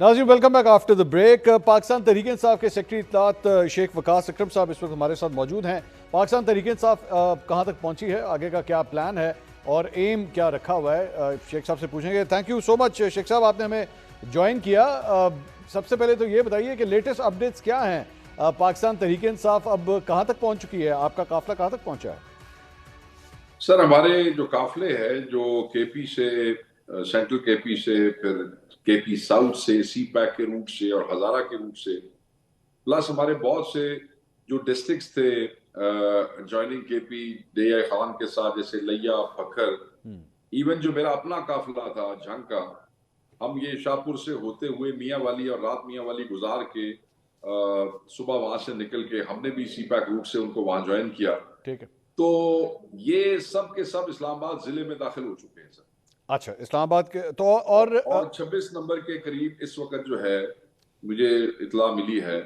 नाज़रीन, welcome back after the break. Pakistan Tehreek-e-Insaf के सेक्रेटरी इत्तलात शेख वकास अकरम साहब इस वक्त हमारे साथ मौजूद हैं। पाकिस्तान तहरीक-ए-इंसाफ कहाँ तक पहुँची है, आगे का क्या प्लान है और एम क्या रखा हुआ है, शेख साहब से पूछेंगे। Thank you so much Sheikh साहब, आपने हमें ज्वाइन किया। सबसे पहले तो ये बताइए कि लेटेस्ट अपडेट्स क्या हैं, पाकिस्तान तहरीक-ए-इंसाफ अब कहाँ तक पहुँच चुकी है, आपका काफिला कहाँ तक पहुँचा है? सर, हमारे जो काफिले हैं जो केपी से, सेंट्रल केपी से, फिर केपी साउथ से, सी पैक के रूट से और हजारा के रूट से, प्लस हमारे बहुत से जो डिस्ट्रिक्ट्स थे ज्वाइनिंग केपी डेया खान के साथ, जैसे लिया, फखर, इवन जो मेरा अपना काफिला था झंग का, हम ये शाहपुर से होते हुए मियाँ वाली और रात मियाँ वाली गुजार के सुबह वहां से निकल के हमने भी सी पैक रूट से उनको वहां ज्वाइन किया। ठीक है, तो ये सब के सब इस्लामाबाद जिले में दाखिल हो चुके हैं सर। अच्छा, इस्लामाबाद के तो और 26 नंबर के करीब इस वक्त जो है मुझे इतला मिली है,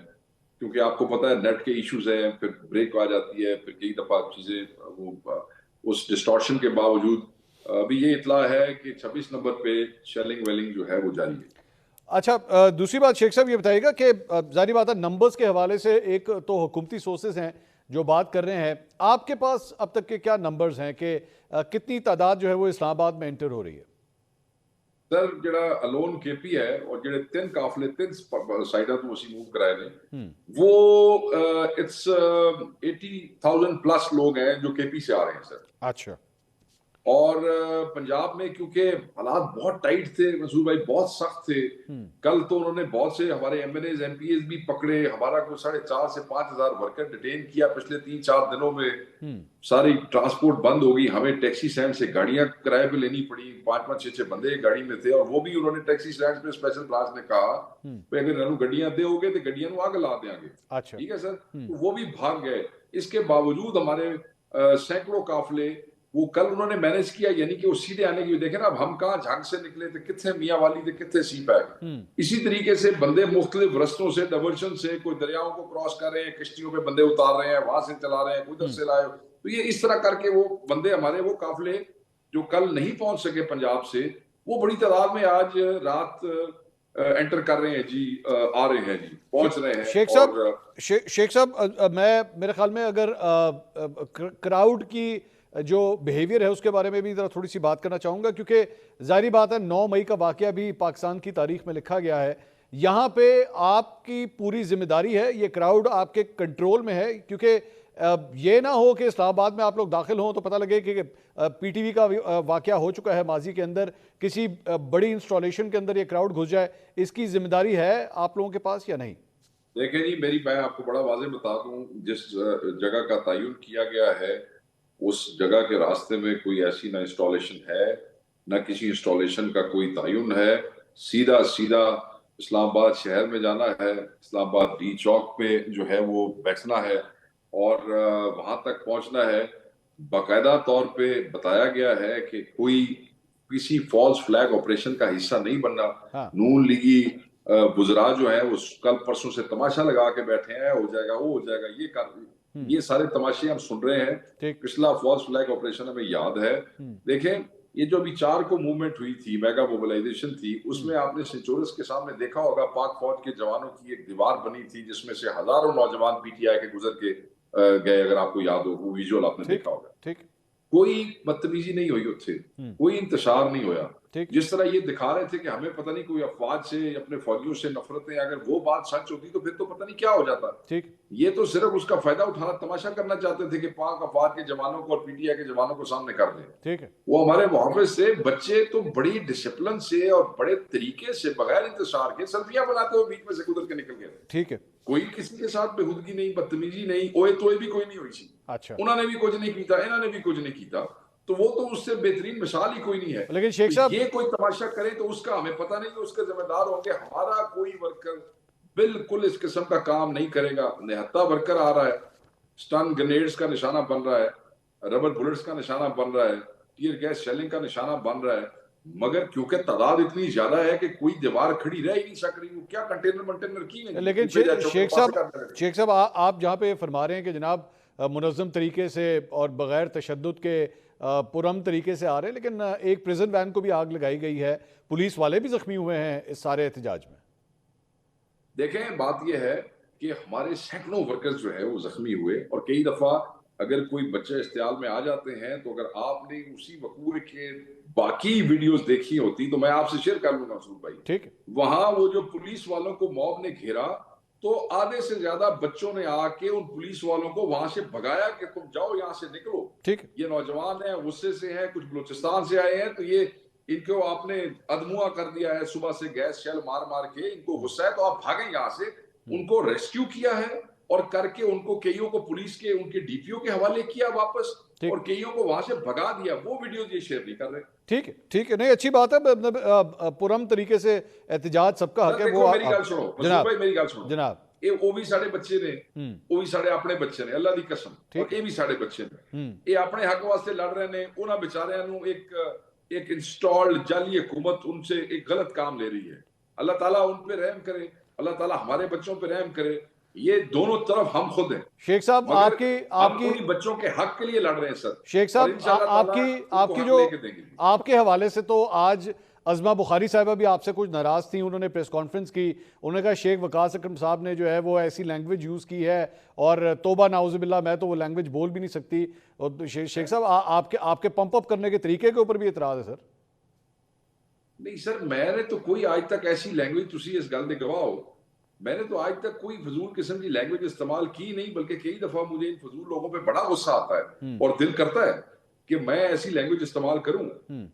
क्योंकि आपको पता है नेट के इश्यूज हैं, फिर ब्रेक आ जाती है, फिर कई दफा चीजें वो उस डिस्टॉर्शन के बावजूद अभी ये इतला है कि 26 नंबर पे शेलिंग वेलिंग जो है वो जारी है। अच्छा, दूसरी बात शेख साहब ये बताइएगा कि जारी बात है नंबर्स के हवाले से, एक तो हुकूमती सोर्सेज हैं जो बात कर रहे हैं, आपके पास अब तक के क्या नंबर्स हैं कि कितनी तादाद जो है वो इस्लामाबाद में एंटर हो रही है? सर, जड़ा अलोन केपी है और जेडे 3 काफिले 3 साइडा तो उसी मूव कराए ने, वो इट्स 80,000 प्लस लोग हैं जो केपी से आ रहे हैं सर। अच्छा, और पंजाब में क्योंकि हालात बहुत टाइट थे मंसूर भाई, बहुत सख्त थे, कल तो उन्होंने बहुत से हमारे एमएनएज एमपीएस भी पकड़े, हमारा को 4,500 से 5,000 वर्कर डिटेन किया पिछले 3-4 दिनों में। सारी ट्रांसपोर्ट बंद हो गई, हमें टैक्सी स्टैंड से गाड़ियां किराए पे लेनी पड़ी, 5-5, 6-6 बंदे गाड़ी में थे, और वो भी उन्होंने टैक्सी स्टैंड पे स्पेशल ब्रांच ने कहा अगर इन्होंने गड्डियां दोगे तो गड्डियां आग ला देंगे। अच्छा, ठीक है सर, तो वो भी भाग गए। इसके बावजूद हमारे सैकड़ों काफिले वो कल उन्होंने मैनेज किया, यानी कि वो सीधे आने की। देखे ना, अब हम कहाँ झांग से निकले थे, कितने मियाँ वाली थे, कितने सी पैक। इसी तरीके से बंदे मुख्तलिफ रस्तों से, डाइवर्शन से, कोई दरियाओं को क्रॉस कर रहे हैं, किश्तियों पे बंदे उतार रहे हैं, वहां से चला रहे हैं, उधर से लाए। तो ये इस तरह करके वो बंदे हमारे वो काफिले जो कल नहीं पहुंच सके पंजाब से, वो बड़ी तादाद में आज रात एंटर कर रहे हैं जी, आ रहे हैं जी, पहुंच रहे हैं। शेख साहब, मैं मेरे ख्याल में अगर क्राउड की जो बिहेवियर है उसके बारे में भी ज़रा थोड़ी सी बात करना चाहूँगा, क्योंकि जाहिर बात है 9 मई का वाक़या भी पाकिस्तान की तारीख में लिखा गया है यहाँ पे आपकी पूरी जिम्मेदारी है, ये क्राउड आपके कंट्रोल में है, क्योंकि ये ना हो कि इस्लामाबाद में आप लोग दाखिल हों तो पता लगे कि पीटीवी का वाकया हो चुका है माजी के अंदर, किसी बड़ी इंस्टॉलेशन के अंदर ये क्राउड घुस जाए। इसकी जिम्मेदारी है आप लोगों के पास या नहीं? देखें जी, मैं आपको बड़ा वाज़ेह बता दूं, जिस जगह का तयन किया गया है उस जगह के रास्ते में कोई ऐसी ना इंस्टॉलेशन है, ना किसी इंस्टॉलेशन का कोई तयन है। सीधा सीधा इस्लामाबाद शहर में जाना है, इस्लामाबाद डी चौक पे जो है वो बैठना है और वहां तक पहुंचना है। बाकायदा तौर पे बताया गया है कि कोई किसी फॉल्स फ्लैग ऑपरेशन का हिस्सा नहीं बनना। हाँ। नून लीगी बुजरा जो है वो कल परसों से तमाशा लगा के बैठे हैं, हो जाएगा वो हो जाएगा, ये सारे तमाशे हम सुन रहे हैं। पिछला फॉल्स फ्लैग ऑपरेशन हमें याद है। देखें, ये जो अभी 4 को मूवमेंट हुई थी, मेगा मोबिलाइजेशन थी, उसमें आपने सेंचुरस के सामने देखा होगा पाक फौज के जवानों की एक दीवार बनी थी जिसमें से हजारों नौजवान पीटीआई के गुजर के गए, अगर आपको याद हो वो विजुअल आपने देखा होगा। ठीक। कोई बदतमीजी नहीं हुई उत्थे, कोई इंतशार नहीं होया। जिस तरह ये दिखा रहे थे कि हमें पता नहीं कोई अफवाज से, अपने फौजियों से नफरतें, अगर वो बात सच होती तो फिर तो पता नहीं क्या हो जाता। ठीक। ये तो सिर्फ उसका फायदा उठाना, तमाशा करना चाहते थे कि पाक अफवाज के जवानों को और पीटीआई के जवानों को सामने कर दें। ठीक है। वो हमारे मुहाफिज से बच्चे तो बड़ी डिसिप्लिन से और बड़े तरीके से बगैर इंतशार के सेल्फियां बनाते हुए बीच में से गुजर के निकल गए। ठीक है। कोई किसी के साथ बेहुदगी नहीं, बदतमीजी नहीं, ओए तोए भी कोई नहीं हुई सी। अच्छा। उन्होंने भी कुछ नहीं किया, इन्होंने भी कुछ नहीं किया, तो वो तो उससे बेहतरीन मिसाल ही कोई नहीं है। लेकिन शेख साहब, ये कोई तमाशा करे तो उसका हमें पता नहीं, उसके जिम्मेदार होंगे। हमारा कोई वर्कर बिल्कुल इस किस्म का काम नहीं करेगा। निहत्ता वर्कर आ रहा है, स्टन ग्रेनेड्स का निशाना बन रहा है, रबर बुलेट्स का निशाना बन रहा है, टीयर गैस शेलिंग का निशाना बन रहा है, मगर क्योंकि तादाद इतनी ज्यादा है कि कोई दीवार खड़ी रह ही नहीं सक रही। वो क्या कंटेनर की है। लेकिन शेख साहब आप जहाँ पे फरमा रहे हैं कि जनाब मुनज़्ज़म तरीके से और बगैर तशद्दुद के पुरअमन तरीके से आ रहे हैं, लेकिन एक प्रिजन वैन को भी आग लगाई गई है, पुलिस वाले भी जख्मी हुए हैं इस सारे एहतजाज में। देखें, बात यह है कि हमारे सैकड़ों वर्कर्स जो है वो जख्मी हुए, और कई दफा अगर कोई बच्चे इस्तेमाल में आ जाते हैं तो अगर आपने उसी वकूए के बाकी वीडियोस देखी होती तो मैं आपसे शेयर कर लूंगा मसूद भाई। ठीक। वहां वो जो पुलिस वालों को मॉब ने घेरा तो आधे से ज्यादा बच्चों ने आके उन पुलिस वालों को वहां से भगाया कि तुम जाओ, यहां से निकलो। ठीक। ये नौजवान है, गुस्से से हैं, कुछ बलूचिस्तान से आए हैं, तो ये इनको आपने अदमुआ कर दिया है, सुबह से गैस शेल मार मार के इनको गुस्सा है तो आप भागें यहाँ से। उनको रेस्क्यू किया है और करके उनको कईयों को पुलिस के उनके डीपीओ के हवाले किया वापस, और कईयों को वहां से भगा दिया। वो वीडियो ये शेयर नहीं कर रहे। ठीक है, ठीक है, नहीं अच्छी बात है, पुरअमन तरीके से एहतजाज सबका हक है। वो मेरी गल सुनो जनाब, भाई, मेरी गल सुनो जनाब, वो भी साढ़े बच्चे ने, वो भी साढ़े अपने बच्चे ने, अल्लाह दी कसम, और ये भी साढ़े बच्चे ने, ये अपने हक वास्ते लड़ रहे ने। उन्होंने बेचारियां नूं एक इंस्टॉल्ड जाली हुकूमत उनसे एक गलत काम ले रही है। अल्लाह ताला उन पे रहम करे, अल्लाह ताला हमारे बच्चों पे रहम करे। ये दोनों तरफ हम खुद हैं। शेख साहब, आपकी बच्चों के हक के लिए लड़ रहे हैं सर। शेख साहब, आपके हवाले से तो आज अज़मा बुखारी साहिबा भी आपसे कुछ नाराज थी, उन्होंने प्रेस कॉन्फ्रेंस की, उन्होंने कहा शेख वकास अकरम साहब ने जो है वो ऐसी लैंग्वेज यूज़ की है और तौबा नाउज़ुबिल्लाह, मैं तो वो लैंग्वेज बोल भी नहीं सकती। और शेख साहब, आपके पंप अप करने के तरीके के ऊपर भी एतराज़ है सर। नहीं सर, मैंने तो कोई आज तक ऐसी लैंग्वेज, तुसी इस गल दे गवाह हो, मैंने तो आज तक कोई फजूल किस्म की लैंग्वेज इस्तेमाल की नहीं, बल्कि कई दफा मुझे इन फजूल लोगों पे बड़ा गुस्सा आता है और दिल करता है कि मैं ऐसी लैंग्वेज इस्तेमाल करूं।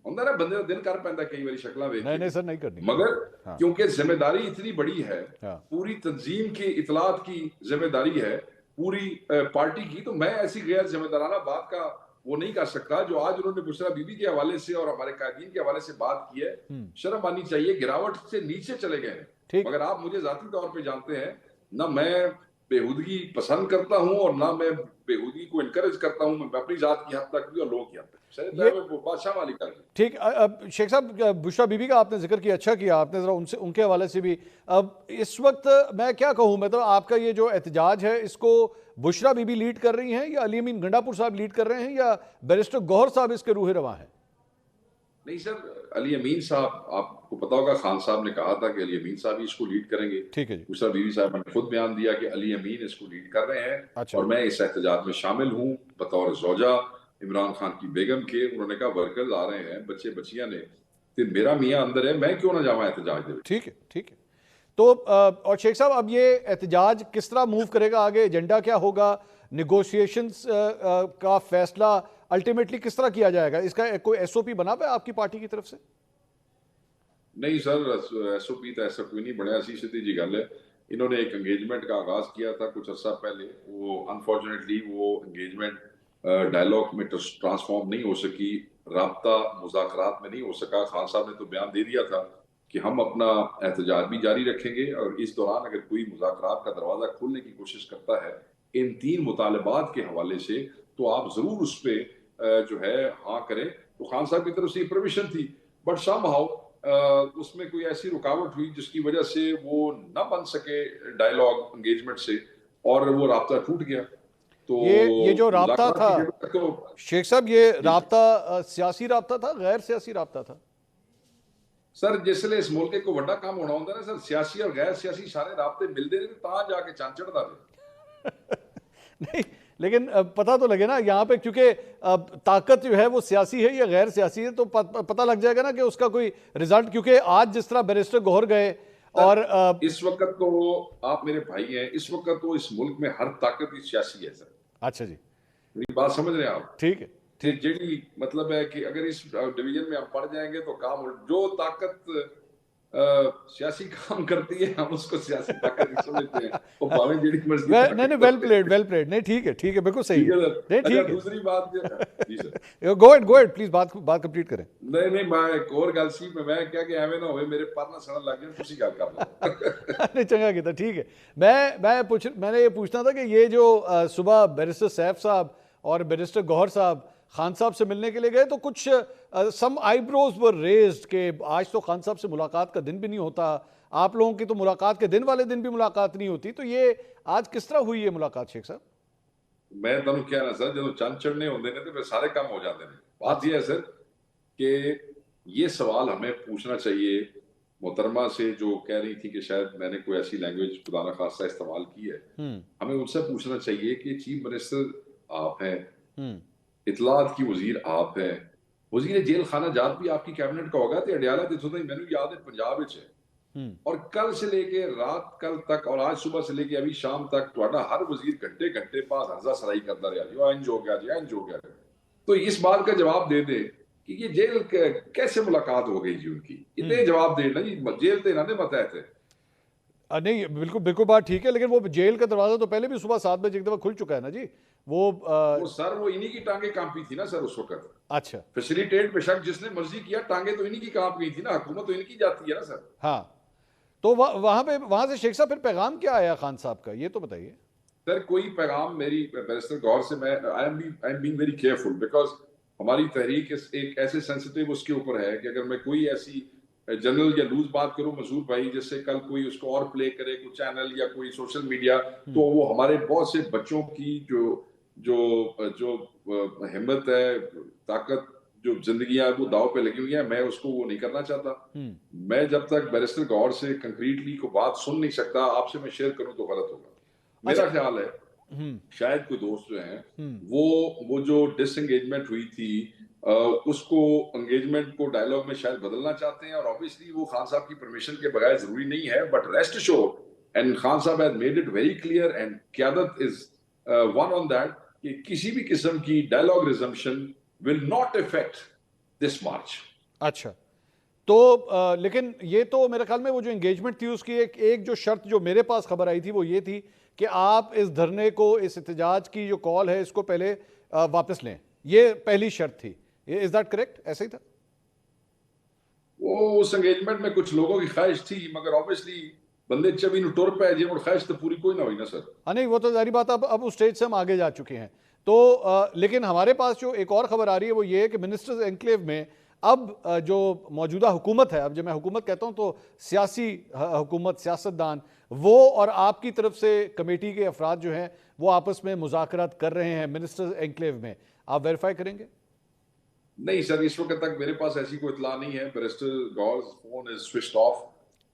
होंदा ना बंदे दिल कर पैंदा कई बारी शक्लां वेख के। नहीं सर, नहीं करनी, मगर क्योंकि जिम्मेदारी इतनी बड़ी है, पूरी तंजीम की इतलात की जिम्मेदारी है, पूरी पार्टी की, तो मैं ऐसी गैर जिम्मेदाराना बात का वो नहीं कर सकता जो आज उन्होंने बुशरा बीबी के हवाले से और हमारे कायदीन के हवाले से बात की है। शर्म आनी चाहिए, गिरावट से नीचे चले गए हैं। मगर आप मुझे जाती तौर पे जानते हैं ना, मैं बेहुदगी पसंद करता हूं और ना मैं बेहुदगी को इनकरेज करता हूं। मैं अपनी जात की हद तक भी और लोगों की हद तक। बादशाह वाली कर। ठीक, अब शेख साहब, बुशरा बीबी का आपने जिक्र किया, अच्छा किया आपने, जरा उनसे, उनके हवाले से भी। अब इस वक्त मैं क्या कहूँ, मतलब आपका ये जो एहतजाज है इसको बुशरा बीबी लीड कर रही हैं या अली अमीन गंडापुर साहब लीड कर रहे हैं या बैरिस्टर गौहर साहब इसके रूहे रवां हैं? नहीं सर, अली अमीन साहब, आपको पता होगा खान साहब ने कहा था कि अली अमीन साहब ही इसको लीड करेंगे। ठीक है जी। बुशरा बीबी साहब ने खुद बयान दिया कि अली अमीन इसको लीड कर रहे हैं। अच्छा। और मैं इस एहतजाज में शामिल हूँ बतौर ज़ौजा इमरान खान की बेगम के। उन्होंने कहा वर्कर्स आ रहे हैं, बच्चे बच्चियां ने, तो मेरा मियाँ अंदर है, मैं क्यों ना जावा एहतजाज दे। ठीक है, ठीक है। तो और शेख साहब, अब ये एहतजाज किस तरह मूव करेगा आगे? एजेंडा क्या होगा? निगोशिएशंस का फैसला अल्टीमेटली किस तरह किया जाएगा? इसका कोई एसओपी बना हुआ है आपकी पार्टी की तरफ से? नहीं सर, एसओपी तो ऐसा कोई नहीं बनया। सीधी जी गल है, इन्होंने एक एंगेजमेंट का आगाज किया था कुछ अर्सा पहले। वो अनफॉर्चुनेटली वो एंगेजमेंट डायलॉग में ट्रांसफॉर्म नहीं हो सकी, राब्ता मुज़ाकरात में नहीं हो सका। खान साहब ने तो बयान दे दिया था कि हम अपना एहतजाज भी जारी रखेंगे और इस दौरान अगर कोई मुज़ाकरात का दरवाजा खोलने की कोशिश करता है इन 3 मुतालबात के हवाले से, तो आप जरूर उस पर जो है हाँ करें। तो खान साहब की तरफ से परमिशन थी, बट समहाउ उसमें कोई ऐसी रुकावट हुई जिसकी वजह से वो न बन सके डायलॉग एंगेजमेंट से, और वो राब्ता टूट गया। तो ये जो राब्ता था तो शेख साहब, ये राब्ता सियासी राब्ता था, गैर सियासी राब्ता था? सर जिसले इस मुल्क को बड़ा काम होना होता है ना सर, सियासी और गैर सियासी सारे राब्ते मिलते रहे ता जाके चंद चढ़ता रहे। नहीं, लेकिन पता तो लगे ना यहाँ पे, क्योंकि ताकत जो है वो सियासी है या गैर सियासी है, तो पता लग जाएगा ना कि उसका कोई रिजल्ट। क्योंकि आज जिस तरह बैरिस्टर गौहर गए और इस वक्त तो आप मेरे भाई हैं, इस वक्त तो इस मुल्क में हर ताकत ही सियासी है सर। अच्छा जी, मेरी बात समझ रहे हैं आप? ठीक है। जेडी मतलब है कि अगर इस डिवीजन में हम पड़ जाएंगे तो काम जो ताकत सियासी काम करती है हम उसको सियासी ताकत नहीं समझते हैं, वो भावें जेडी मर्जी नहीं, वेल प्लेड, वेल प्लेड। नहीं, ठीक है, बिल्कुल सही है। नहीं, ठीक है। दूसरी बात जी सर, गो अहेड प्लीज, बात कंप्लीट करें। नहीं मैं एक और गल सी मैं क्या कि एवें ना होवे मेरे पर ना सड़न लग जाए, तुसी गल कर लो। नहीं, चंगा किया, ठीक है। मैंने ये पूछना था कि ये जो सुबह बैरिस्टर सैफ साहब और बैरिस्टर गौहर साहब खान साहब से मिलने के लिए गए, तो कुछ सम आईब्रोज वर रेज्ड कि आज तो खान साहब से मुलाकात का दिन भी नहीं होता, आप लोगों की तो मुलाकात के दिन वाले दिन भी मुलाकात नहीं होती। तो ये आज किस तरह हुई है मुलाकात शेख साहब? मैं तुहानू क्या ना सर, जो चंद चढ़ने होंगे ने तो फिर सारे काम हो जाते हैं। बात यह है सर कि ये सवाल हमें पूछना चाहिए मोहतरमा से, जो कह रही थी कि शायद मैंने कोई ऐसी लैंग्वेज खुदा ना खासा इस्तेमाल की है। हमें उनसे पूछना चाहिए कि चीफ मिनिस्टर आप हैं, इतलात की वजीर आप हैं, वजीर जेल खाना जात भी आपकी कैबिनेट का होगा। तो अडियाला जिथों तक मैंने याद है पंजाब है, और कल से लेके रात कल तक और आज सुबह से लेके अभी शाम तक ਤੁਹਾਡਾ हर वजीर घंटे घंटे पास हर्जा सराई करता रहा जी, इंज हो गया जी, इंज हो गया। तो इस बात का जवाब दे दे कि ये जेल कैसे मुलाकात हो गई जी उनकी, इतने जवाब देना जी, जेल ते इन्होंने बताए थे। नहीं, बिल्कुल बात ठीक है, लेकिन वो जेल का दरवाजा तो पहले भी सुबह 7 बजे एक दफा खुल चुका है ना जी। वो सर वो इन्हीं की टांगे कांपी थी ना सर उस वक्त। अच्छा, फैसिलिटेट बेशक जिसने मर्जी किया, टांगे तो इन्हीं की कांप गई थी ना, हुकूमत तो इनकी जाती है ना सर। हाँ, तो वहां से शेख साहब फिर पैगाम क्या आया खान साहब का, ये तो बताइए। सर कोई पैगाम मेरी बैरिस्टर गौर से, मैं I am being very careful because हमारी तहरीक एक ऐसे सेंसिटिव उसके ऊपर है कि अगर मैं कोई ऐसी जनरल या लूज बात करूं मसूद भाई, जिससे कल कोई उसको और प्ले करे कोई चैनल या कोई सोशल मीडिया, तो वो हमारे बहुत से बच्चों की जो जो जो हिम्मत है, ताकत, जो जिंदगी है वो दाव पे लगी हुई है, मैं उसको वो नहीं करना चाहता। मैं जब तक बैरिस्टर गौर से कंक्रीटली को बात सुन नहीं सकता, आपसे मैं शेयर करूं तो गलत होगा। मेरा ख्याल है शायद कोई दोस्त जो हैं वो जो डिसएंगेजमेंट हुई थी उसको एंगेजमेंट को डायलॉग में शायद बदलना चाहते हैं, और ऑब्वियसली वो खान साहब की परमिशन के बगैर जरूरी नहीं है, बट रेस्ट शो एंड खान साहब has made it very clear and क़यादत इज वन ऑन दैट कि किसी भी किस्म की dialogue resumption will not effect this march. अच्छा, तो लेकिन ये तो मेरे ख्याल में वो जो एंगेजमेंट थी उसकी एक जो शर्त जो मेरे पास खबर आई थी वो ये थी कि आप इस धरने को, इस एहतजाज की जो कॉल है इसको पहले वापस लें, ये पहली शर्त थी। Is that correct? ऐसा ही था? वो उस एंगेजमेंट में कुछ लोगों की ख्वाहिश थी, मगर ऑब्वियसली बंदे चबी नु टुर पे जी, और ख्वाहिश तो पूरी कोई ना हुई ना सर। हाँ, नहीं वो तो जारी बात, अब उस स्टेज से हम आगे जा चुके हैं। तो लेकिन हमारे पास जो एक और खबर आ रही है वो ये है कि मिनिस्टर्स एनक्लेव में अब जो मौजूदा हुकूमत है, अब जब मैं हुकूमत कहता हूँ तो सियासी हुकूमत, सियासतदान, वो और आपकी तरफ से कमेटी के अफराद जो हैं वो आपस में मुज़ाकरात कर रहे हैं मिनिस्टर्स एनक्लेव में, आप वेरीफाई करेंगे? नहीं सर, इस वक्त तक मेरे पास ऐसी कोई इत्तला नहीं है। Barrister Gohar phone is switched off,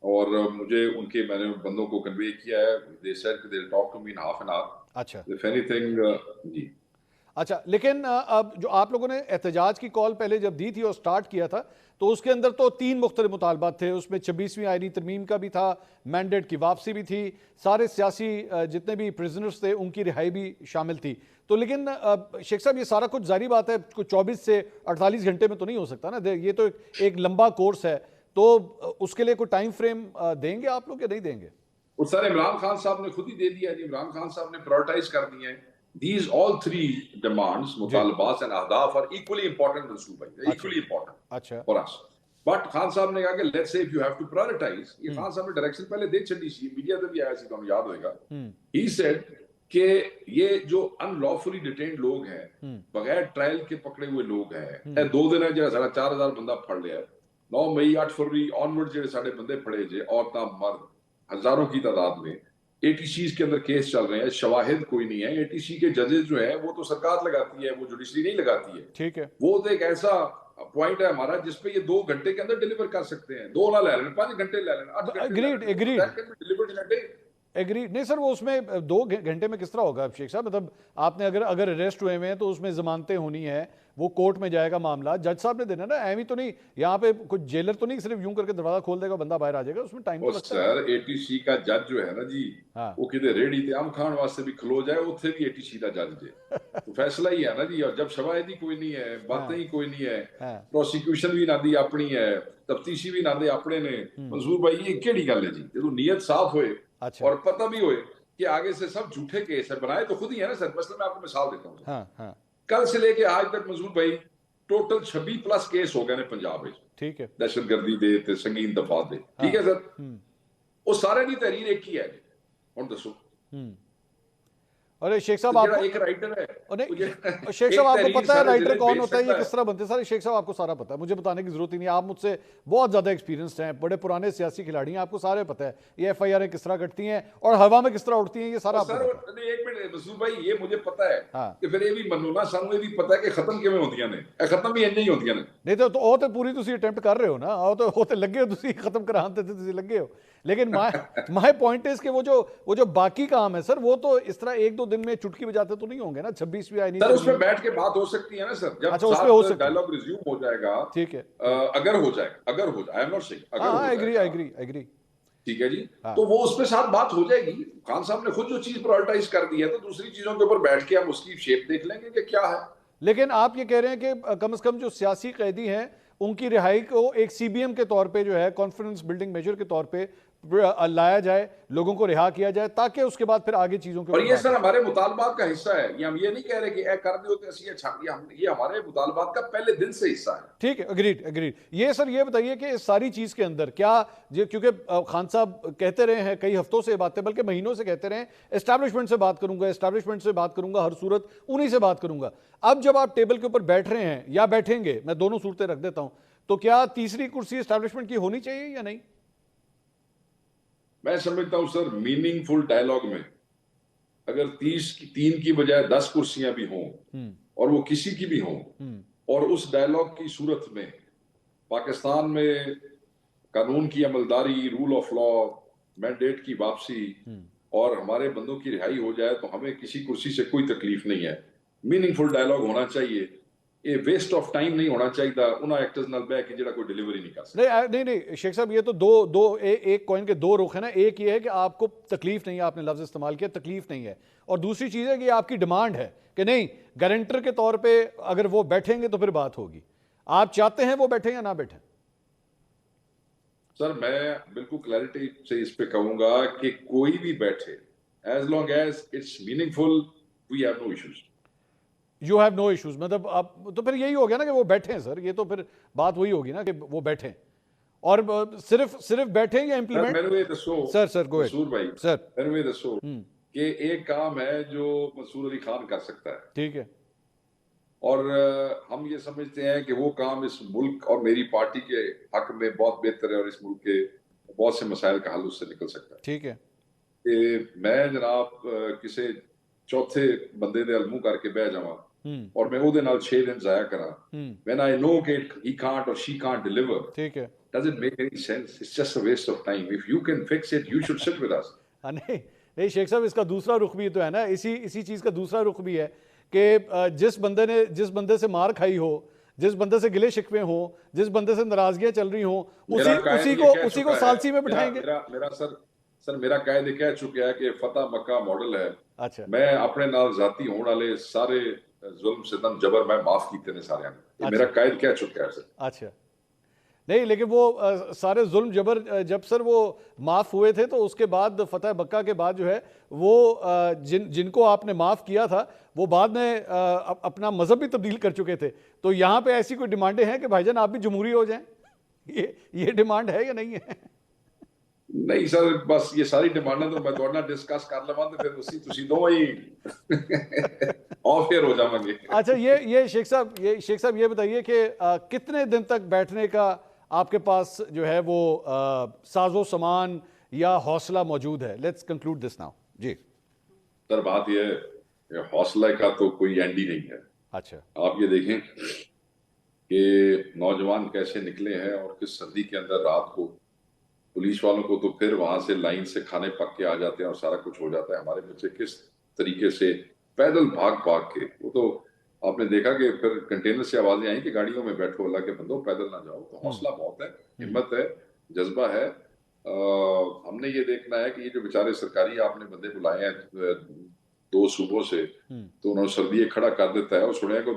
और मुझे उनके मैंने बंदों को कन्वे किया है, they said they will talk to me in half an hour. अच्छा, इफ एनीथिंग जी। अच्छा, लेकिन अब जो आप लोगों ने एहतजाज की कॉल पहले जब दी थी और स्टार्ट किया था, तो उसके अंदर तो 3 मुख्तलिफ मुतालबात थे। उसमें 26वीं आईनी तरमीम का भी था, मैंडेट की वापसी भी थी, सारे सियासी जितने भी प्रिजनर्स थे उनकी रिहाई भी शामिल थी। तो लेकिन शेख साहब ये सारा कुछ जारी बात है, 24 से 48 घंटे में तो नहीं हो सकता ना, ये तो एक लंबा कोर्स है, तो उसके लिए कोई टाइम फ्रेम देंगे आप लोग या नहीं देंगे? और सर इमरान खान साहब ने खुद ही दे दिया जी, इमरान खान साहब ने प्रायोरिटाइज कर दिए हैं। These all three demands, मुतालबात and अहदाफ are equally important Mansoor भाई, equally important अच्छा for us. But खान साहब ने कहा कि let's say if you have to prioritize, ये खान साहब ने डायरेक्शन पहले दे चली सी, मीडिया पे भी आया सी, तो याद होगा। He said कि ये जो अनलॉफुली डिटेन्ड लोग हैं, बगैर ट्रायल के पकड़े हुए लोग हैं, 2 दिन है जो सारा 4000 बंदा फड़ लिया, 9 मई 8 फरवरी ऑनवर्ड जो साढ़े बंदे फड़े जे, औरतां मर्द हजारों की तादाद में एटीसी के अंदर केस चल रहे हैं, शवाहिद कोई नहीं है। एटीसी के जजेस जो है वो तो सरकार लगाती है, वो जुडिशरी नहीं लगाती है। ठीक है, वो तो एक ऐसा पॉइंट है हमारा जिसपे ये 2 घंटे के अंदर डिलीवर कर सकते हैं। 2 ना ले लें, 5 घंटे ले लें, 8 घंटे एग्रीड एग्री नहीं सर, वो उसमें 2 घंटे में किस तरह होगा शेख साहब? मतलब आपने अगर अरेस्ट हुए हुए हैं तो उसमें जमानतें होनी है, वो कोर्ट में जाएगा मामला, जज साहब ने देना ना, एवी तो नहीं यहाँ पे कुछ जेलर तो नहीं सिर्फ यूं करके दरवाजा खोल देगा बंदा बाहर आ जाएगा, उसमें टाइम तो लगता है। सर एटीसी का जज जो है ना जी, वो किधर रेडी थे आम खान वास्ते भी खलो जाए, उथे भी एटीसी का जज जे, तो फैसला ही है ना जी। और जब शवाहिद ही कोई नहीं है, बातें ही कोई नहीं है, प्रोसिक्यूशन भी ना दी अपनी है, तफ्तीशी भी ना दे अपने ने, मंसूर भाई ये केड़ी गल है जी? जो नीयत साफ होए और पता भी होए कि आगे से सब झूठे केस है, बनाए तो खुद ही है ना सर। मसलन मैं आपको मिसाल देता हूँ, कल से लेके आज तक मंसूर भाई टोटल 26 प्लस केस हो गए ने पंजाब में, ठीक है, दहशतगर्दी दे ते संगीन दफात दे, ठीक है सर। वो सारे की तहरीर एक ही है, हुण दसो। अरे शेख साहब आपको एक राइटर है, शेख साहब आपको पता है राइटर कौन होता है, ये किस तरह बनते हैं सारे? शेख साहब आपको सारा पता है, मुझे बताने की जरूरत ही नहीं, आप मुझसे बहुत ज्यादा एक्सपीरियंस्ड हैं, बड़े पुराने सियासी खिलाड़ी हैं, आपको सारे पता है ये एफआईआर किस तरह कटती हैं और हवा में किस तरह उड़ती हैं, ये सारा आपको पता है। एक मिनट मसूद भाई, ये मुझे पता है कि फिर ये भी मनो ना, सानू ये भी पता है कि खत्म किवें होंदियां ने, खत्म भी इंज ही होंदियां ने। नहीं तो ਉਹ ਤੇ ਪੂਰੀ ਤੁਸੀਂ ਅਟੈਂਪਟ ਕਰ ਰਹੇ ਹੋ ਨਾ, ਉਹ ਤੇ ਲੱਗੇ ਹੋ ਤੁਸੀਂ ਖਤਮ ਕਰਾਉਣ ਤੇ ਤੁਸੀਂ ਲੱਗੇ ਹੋ, लेकिन माय पॉइंट इज कि वो जो बाकी काम है सर, वो तो इस तरह 1-2 दिन में चुटकी बजाते तो नहीं होंगे ना। 26वीं आईनी सर उसमें बैठ के बात हो सकती है ना सर, जब अच्छा उसमें हो सकता है, डायलॉग रिज्यूम हो जाएगा, ठीक है, अगर हो जाए आई एम नॉट सेइंग अगर, हां एग्री, ठीक है जी, तो वो उसमें साथ बात हो जाएगी। खान साहब ने खुद जो चीज प्रायोरिटाइज कर दी है, तो दूसरी चीजों के ऊपर बैठ के हम उसकी शेप देख लेंगे कि क्या है। लेकिन आप ये कह रहे हैं कि कम से कम जो सियासी कैदी हैं उनकी रिहाई को एक सीबीएम के तौर पे जो है कॉन्फिडेंस बिल्डिंग मेजर के तौर पे लाया जाए, लोगों को रिहा किया जाए, ताकि उसके बाद फिर आगे चीजों के, और ये सर हमारे मुतालबात का हिस्सा है, ये हम ये नहीं कह रहे कि ए कर दियो तो ऐसी ये हमारे मुतालबात का पहले दिन से हिस्सा है। ठीक है, अग्रीड। ये सर ये बताइए कि इस सारी चीज के अंदर क्या, क्योंकि खान साहब कहते रहे हैं कई हफ्तों से बातें, बल्कि महीनों से कहते रहे, एस्टैब्लिशमेंट से बात करूंगा, हर सूरत उन्हीं से बात करूंगा। अब जब आप टेबल के ऊपर बैठ रहे हैं या बैठेंगे, मैं दोनों सूरतें रख देता हूं, तो क्या तीसरी कुर्सी एस्टैब्लिशमेंट की होनी चाहिए या नहीं? मैं समझता हूं सर, मीनिंगफुल डायलॉग में अगर 3 की बजाय 10 कुर्सियां भी हों और वो किसी की भी हों, और उस डायलॉग की सूरत में पाकिस्तान में कानून की अमलदारी, रूल ऑफ लॉ, मैंडेट की वापसी और हमारे बंदों की रिहाई हो जाए, तो हमें किसी कुर्सी से कोई तकलीफ नहीं है। मीनिंगफुल डायलॉग होना चाहिए, ये वेस्ट ऑफ टाइम नहीं होना चाहिए उन्हें एक्टर्स नाल बैठ के जेड़ा कोई डिलीवरी नहीं कर सकता। नहीं शेख साहब, ये तो एक कॉइन के 2 रुख है ना। एक ये है कि आपको तकलीफ नहीं है, आपने लफ्ज इस्तेमाल किया, तकलीफ नहीं है, और दूसरी चीज है कि आपकी डिमांड है कि नहीं, गारंटर के तौर पे अगर वो बैठेंगे तो फिर बात होगी। आप चाहते हैं वो बैठे या ना बैठे? सर मैं बिल्कुल क्लैरिटी से इस पे कहूंगा कि कोई भी बैठे, as long as it's meaningful, we have no issues. You have no issues, मतलब आप तो फिर यही हो गया ना कि वो बैठे हैं सर, ये तो फिर बात वही होगी ना कि वो बैठे और सिर्फ बैठे या इंप्लीमेंट। सर गो अहेड भाई, सर मेरे दसो कि एक काम है जो मंसूर अली खान कर सकता है, ठीक है, और हम ये समझते हैं कि वो काम इस मुल्क और मेरी पार्टी के हक में बहुत बेहतर है और इस मुल्क के बहुत से मसाइल का हल उससे निकल सकता है, ठीक है। कि मैं जनाब किसी चौथे बंदे दे अलमू करके बह जावा और मैं ਉਹਦੇ ਨਾਲ 6 दिन जाया करा, when I know that he can't or she can't deliver, ठीक है, does it make any sense? It's just a waste of time. If you can fix it, you should sit with us. नहीं शेख साहब, इसका दूसरा रुख भी तो है ना, इसी चीज का दूसरा रुख भी है कि जिस बंदे से मार खाई हो जिस बंदे से गिले शिकवे हो, जिस बंदे से नाराजगियां चल रही हो, मेरा कायद ये कह उसी चुका को है, सालसी में बिठाएंगे। मेरा सर मेरा कायद ये कह चुका है कि फतह मक्का मॉडल है। अच्छा मैं अपने नाल जाती होने वाले सारे जुल्म सितम जबर मैं माफ कीते ने सारे। ये मेरा कायद कह चुका है सर। अच्छा, नहीं लेकिन वो सारे जुल्म जबर जब सर वो माफ़ हुए थे तो उसके बाद फतह मक्का के बाद जो है वो जिनको आपने माफ़ किया था वो बाद में अपना मज़हब भी तब्दील कर चुके थे। तो यहाँ पे ऐसी कोई डिमांडें हैं कि भाईजान आप भी जमहूरी हो जाएं? ये डिमांड है या नहीं है? नहीं सर, बस ये सारी डिमांडें तो मैं थोड़ा डिस्कस कर लवां तो फिर तुसी दो ही ऑफ एयर हो जाएंगे। अच्छा, ये शेख साहब ये बताइए कि कितने दिन तक बैठने का आपके पास जो है वो साजो सामान या हौसला मौजूद है? लेट्स कंक्लूड दिस नाउ जी। सर बात यह है कि हौसले का तो कोई एंड ही नहीं है। अच्छा, आप ये देखें कि नौजवान कैसे निकले हैं और किस सर्दी के अंदर रात को पुलिस वालों को तो फिर वहां से लाइन से खाने पक के आ जाते हैं और सारा कुछ हो जाता है। हमारे बच्चे किस तरीके से पैदल भाग भाग के, वो तो आपने देखा कि फिर कंटेनर से आवाजें आई कि गाड़ियों में बैठो, अल्लाह के बंदो पैदल ना जाओ। तो हौसला बहुत है, हिम्मत है, जज्बा है। हमने ये देखना है कि ये जो बेचारे सरकारी आपने बंदे बुलाए हैं 2 सूबों से, तो उन्होंने सर्दी खड़ा कर देता है और सुने को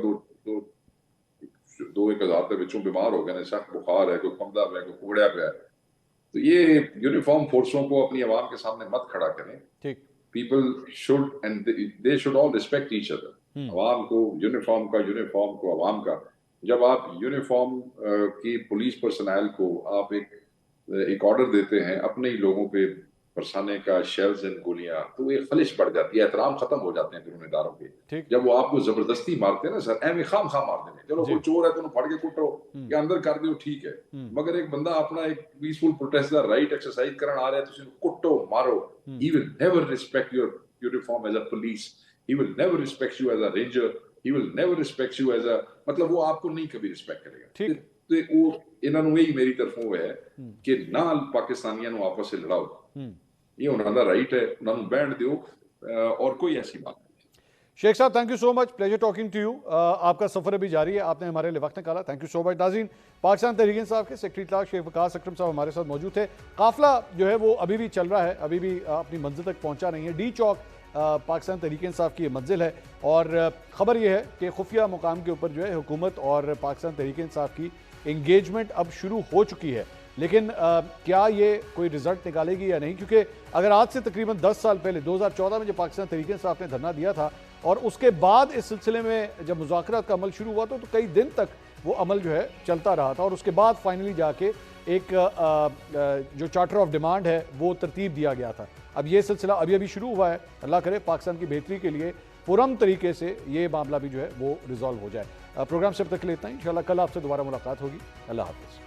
2-1 हज़ार के बीमार हो गए, सख्त बुखार है, कोई कमदा पे, कोई कोड़िया पे है। तो ये यूनिफॉर्म फोर्सों को अपनी आवाम के सामने मत खड़ा करें। ठीक। People should and they should all respect each other. आवाम को यूनिफॉर्म को आवाम का। जब आप यूनिफॉर्म की पुलिस पर्सनल को आप एक ऑर्डर देते हैं अपने ही लोगों पे बरसाने का, शेल्स एंड गोलियां, तो ये खलिश बढ़ जाती है, एहतराम खत्म हो जाते हैं जुर्मेदारों के। जब वो आपको जबरदस्ती मारते हैं ना सर, एम खाम मार देने, चलो कोई चोर है तो उन्हें फड़ के कुटो या अंदर कर दो, ठीक है, मगर एक बंदा अपना एक पीसफुल प्रोटेस्ट का राइट एक्सरसाइज करने आ रहा है तो उसे कुटो मारो। He will never respect your uniform as a police, he will never respect you as a ranger, he will never respect you as a, मतलब वो आपको नहीं कभी रिस्पेक्ट करेगा। तो वो इन्होंने यही मेरी तरफों है कि ना पाकिस्तानियों को आपस से लड़ाओ, ये उन्होंने राइट है, उन्होंने बैंड दो और कोई ऐसी बात नहीं। शेख साहब thank you so much, pleasure talking to you. आपका सफर अभी जारी है, आपने हमारे लिए वक्त निकाला, थैंक यू सो मच। नाज़रीन, पाकिस्तान तहरीक इंसाफ के सेक्रेटरी इत्तलाक शेख वकास अकरम साहब हमारे साथ मौजूद थे। काफिला जो है वो अभी भी चल रहा है, अभी भी अपनी मंजिल तक पहुंचा नहीं है। डी चौक पाकिस्तान तहरीक इंसाफ की ये मंजिल है और ख़बर यह है कि खुफिया मुकाम के ऊपर जो है हुकूमत और पाकिस्तान तहरीक इंसाफ की इंगेजमेंट अब शुरू हो चुकी है। लेकिन क्या ये कोई रिजल्ट निकालेगी या नहीं, क्योंकि अगर आज से तकरीबन 10 साल पहले 2014 में जब पाकिस्तान तहरीक इंसाफ ने धरना दिया था और उसके बाद इस सिलसिले में जब मुज़ाकरात का अमल शुरू हुआ तो कई दिन तक वो अमल जो है चलता रहा था और उसके बाद फाइनली जाके एक जो चार्टर ऑफ डिमांड है वो तरतीब दिया गया था। अब ये सिलसिला अभी शुरू हुआ है, अल्लाह करे पाकिस्तान की बेहतरी के लिए पुरम तरीके से ये मामला भी जो है वो रिजॉल्व हो जाए। प्रोग्राम से अब तक के लिए इतना ही, इंशाल्लाह कल आपसे दोबारा मुलाकात होगी। अल्लाह हाफ़िज़।